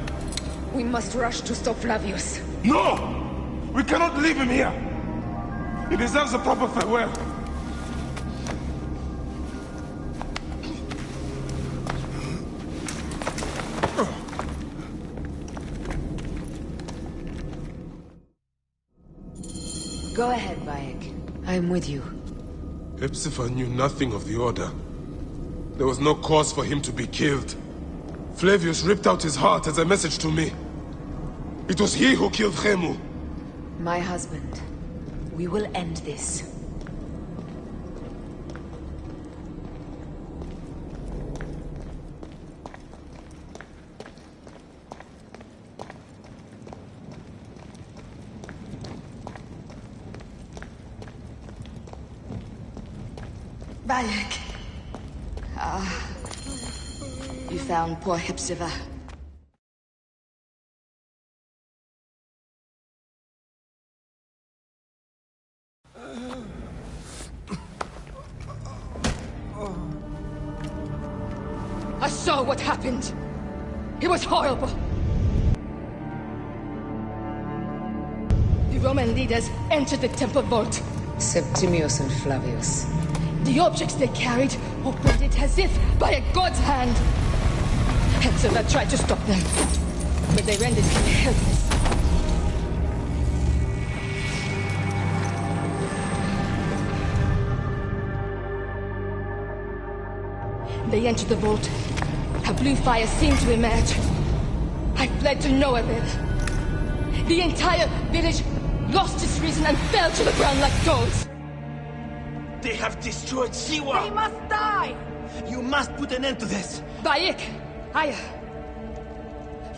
We must rush to stop Flavius. No! We cannot leave him here! He deserves a proper farewell. Go ahead, Bayek. I'm with you. Hepzibah knew nothing of the Order. There was no cause for him to be killed. Flavius ripped out his heart as a message to me. It was he who killed Khemu. My husband. We will end this. Bayek. You found poor Hepzibah. I saw what happened. It was horrible. The Roman leaders entered the temple vault. Septimius and Flavius. The objects they carried opened it as if by a god's hand. Hepzibah tried to stop them, but they rendered him helpless. They entered the vault. A blue fire seemed to emerge. I fled to Noaville. The entire village lost its reason and fell to the ground like dogs. They have destroyed Siwa! They must die! You must put an end to this! Bayek! Aya!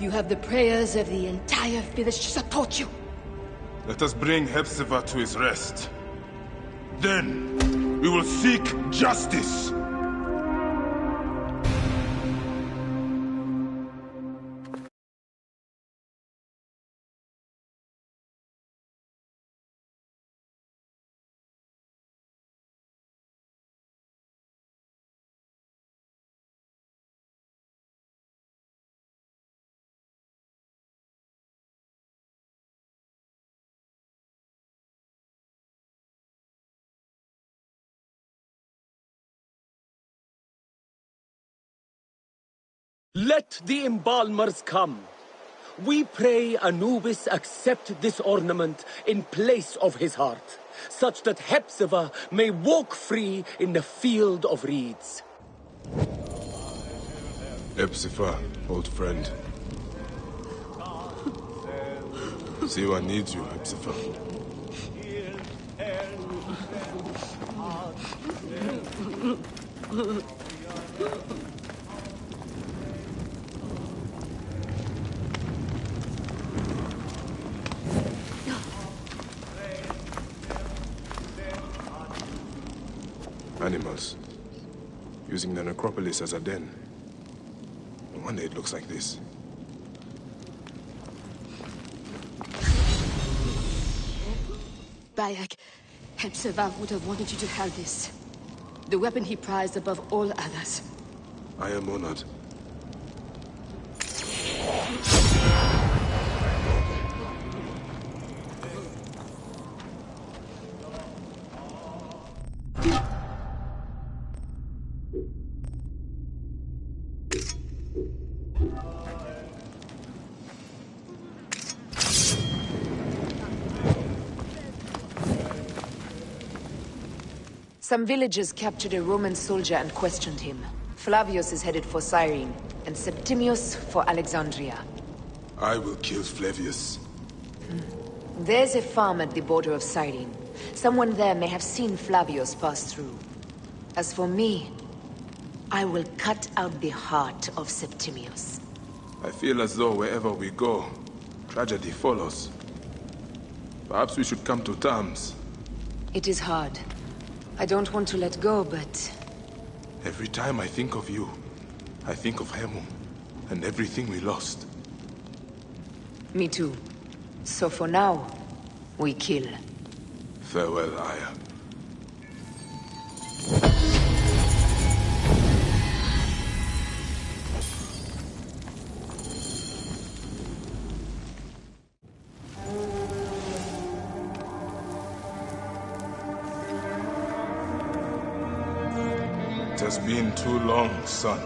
You have the prayers of the entire village to support you. Let us bring Hepzibah to his rest. Then, we will seek justice! Let the embalmers come. We pray Anubis accept this ornament in place of his heart, such that Hepzibah may walk free in the field of reeds. Hepzibah, old friend. Siwa needs you, Hepzibah. Animals. Using the necropolis as a den. No wonder it looks like this. Bayek, Hepzibah would have wanted you to have this. The weapon he prized above all others. I am honored. Some villagers captured a Roman soldier and questioned him. Flavius is headed for Cyrene, and Septimius for Alexandria. I will kill Flavius. There's a farm at the border of Cyrene. Someone there may have seen Flavius pass through. As for me, I will cut out the heart of Septimius. I feel as though wherever we go, tragedy follows. Perhaps we should come to terms. It is hard. I don't want to let go, but... Every time I think of you, I think of Hemu, and everything we lost. Me too. So for now, we kill. Farewell, Aya. It has been too long, son.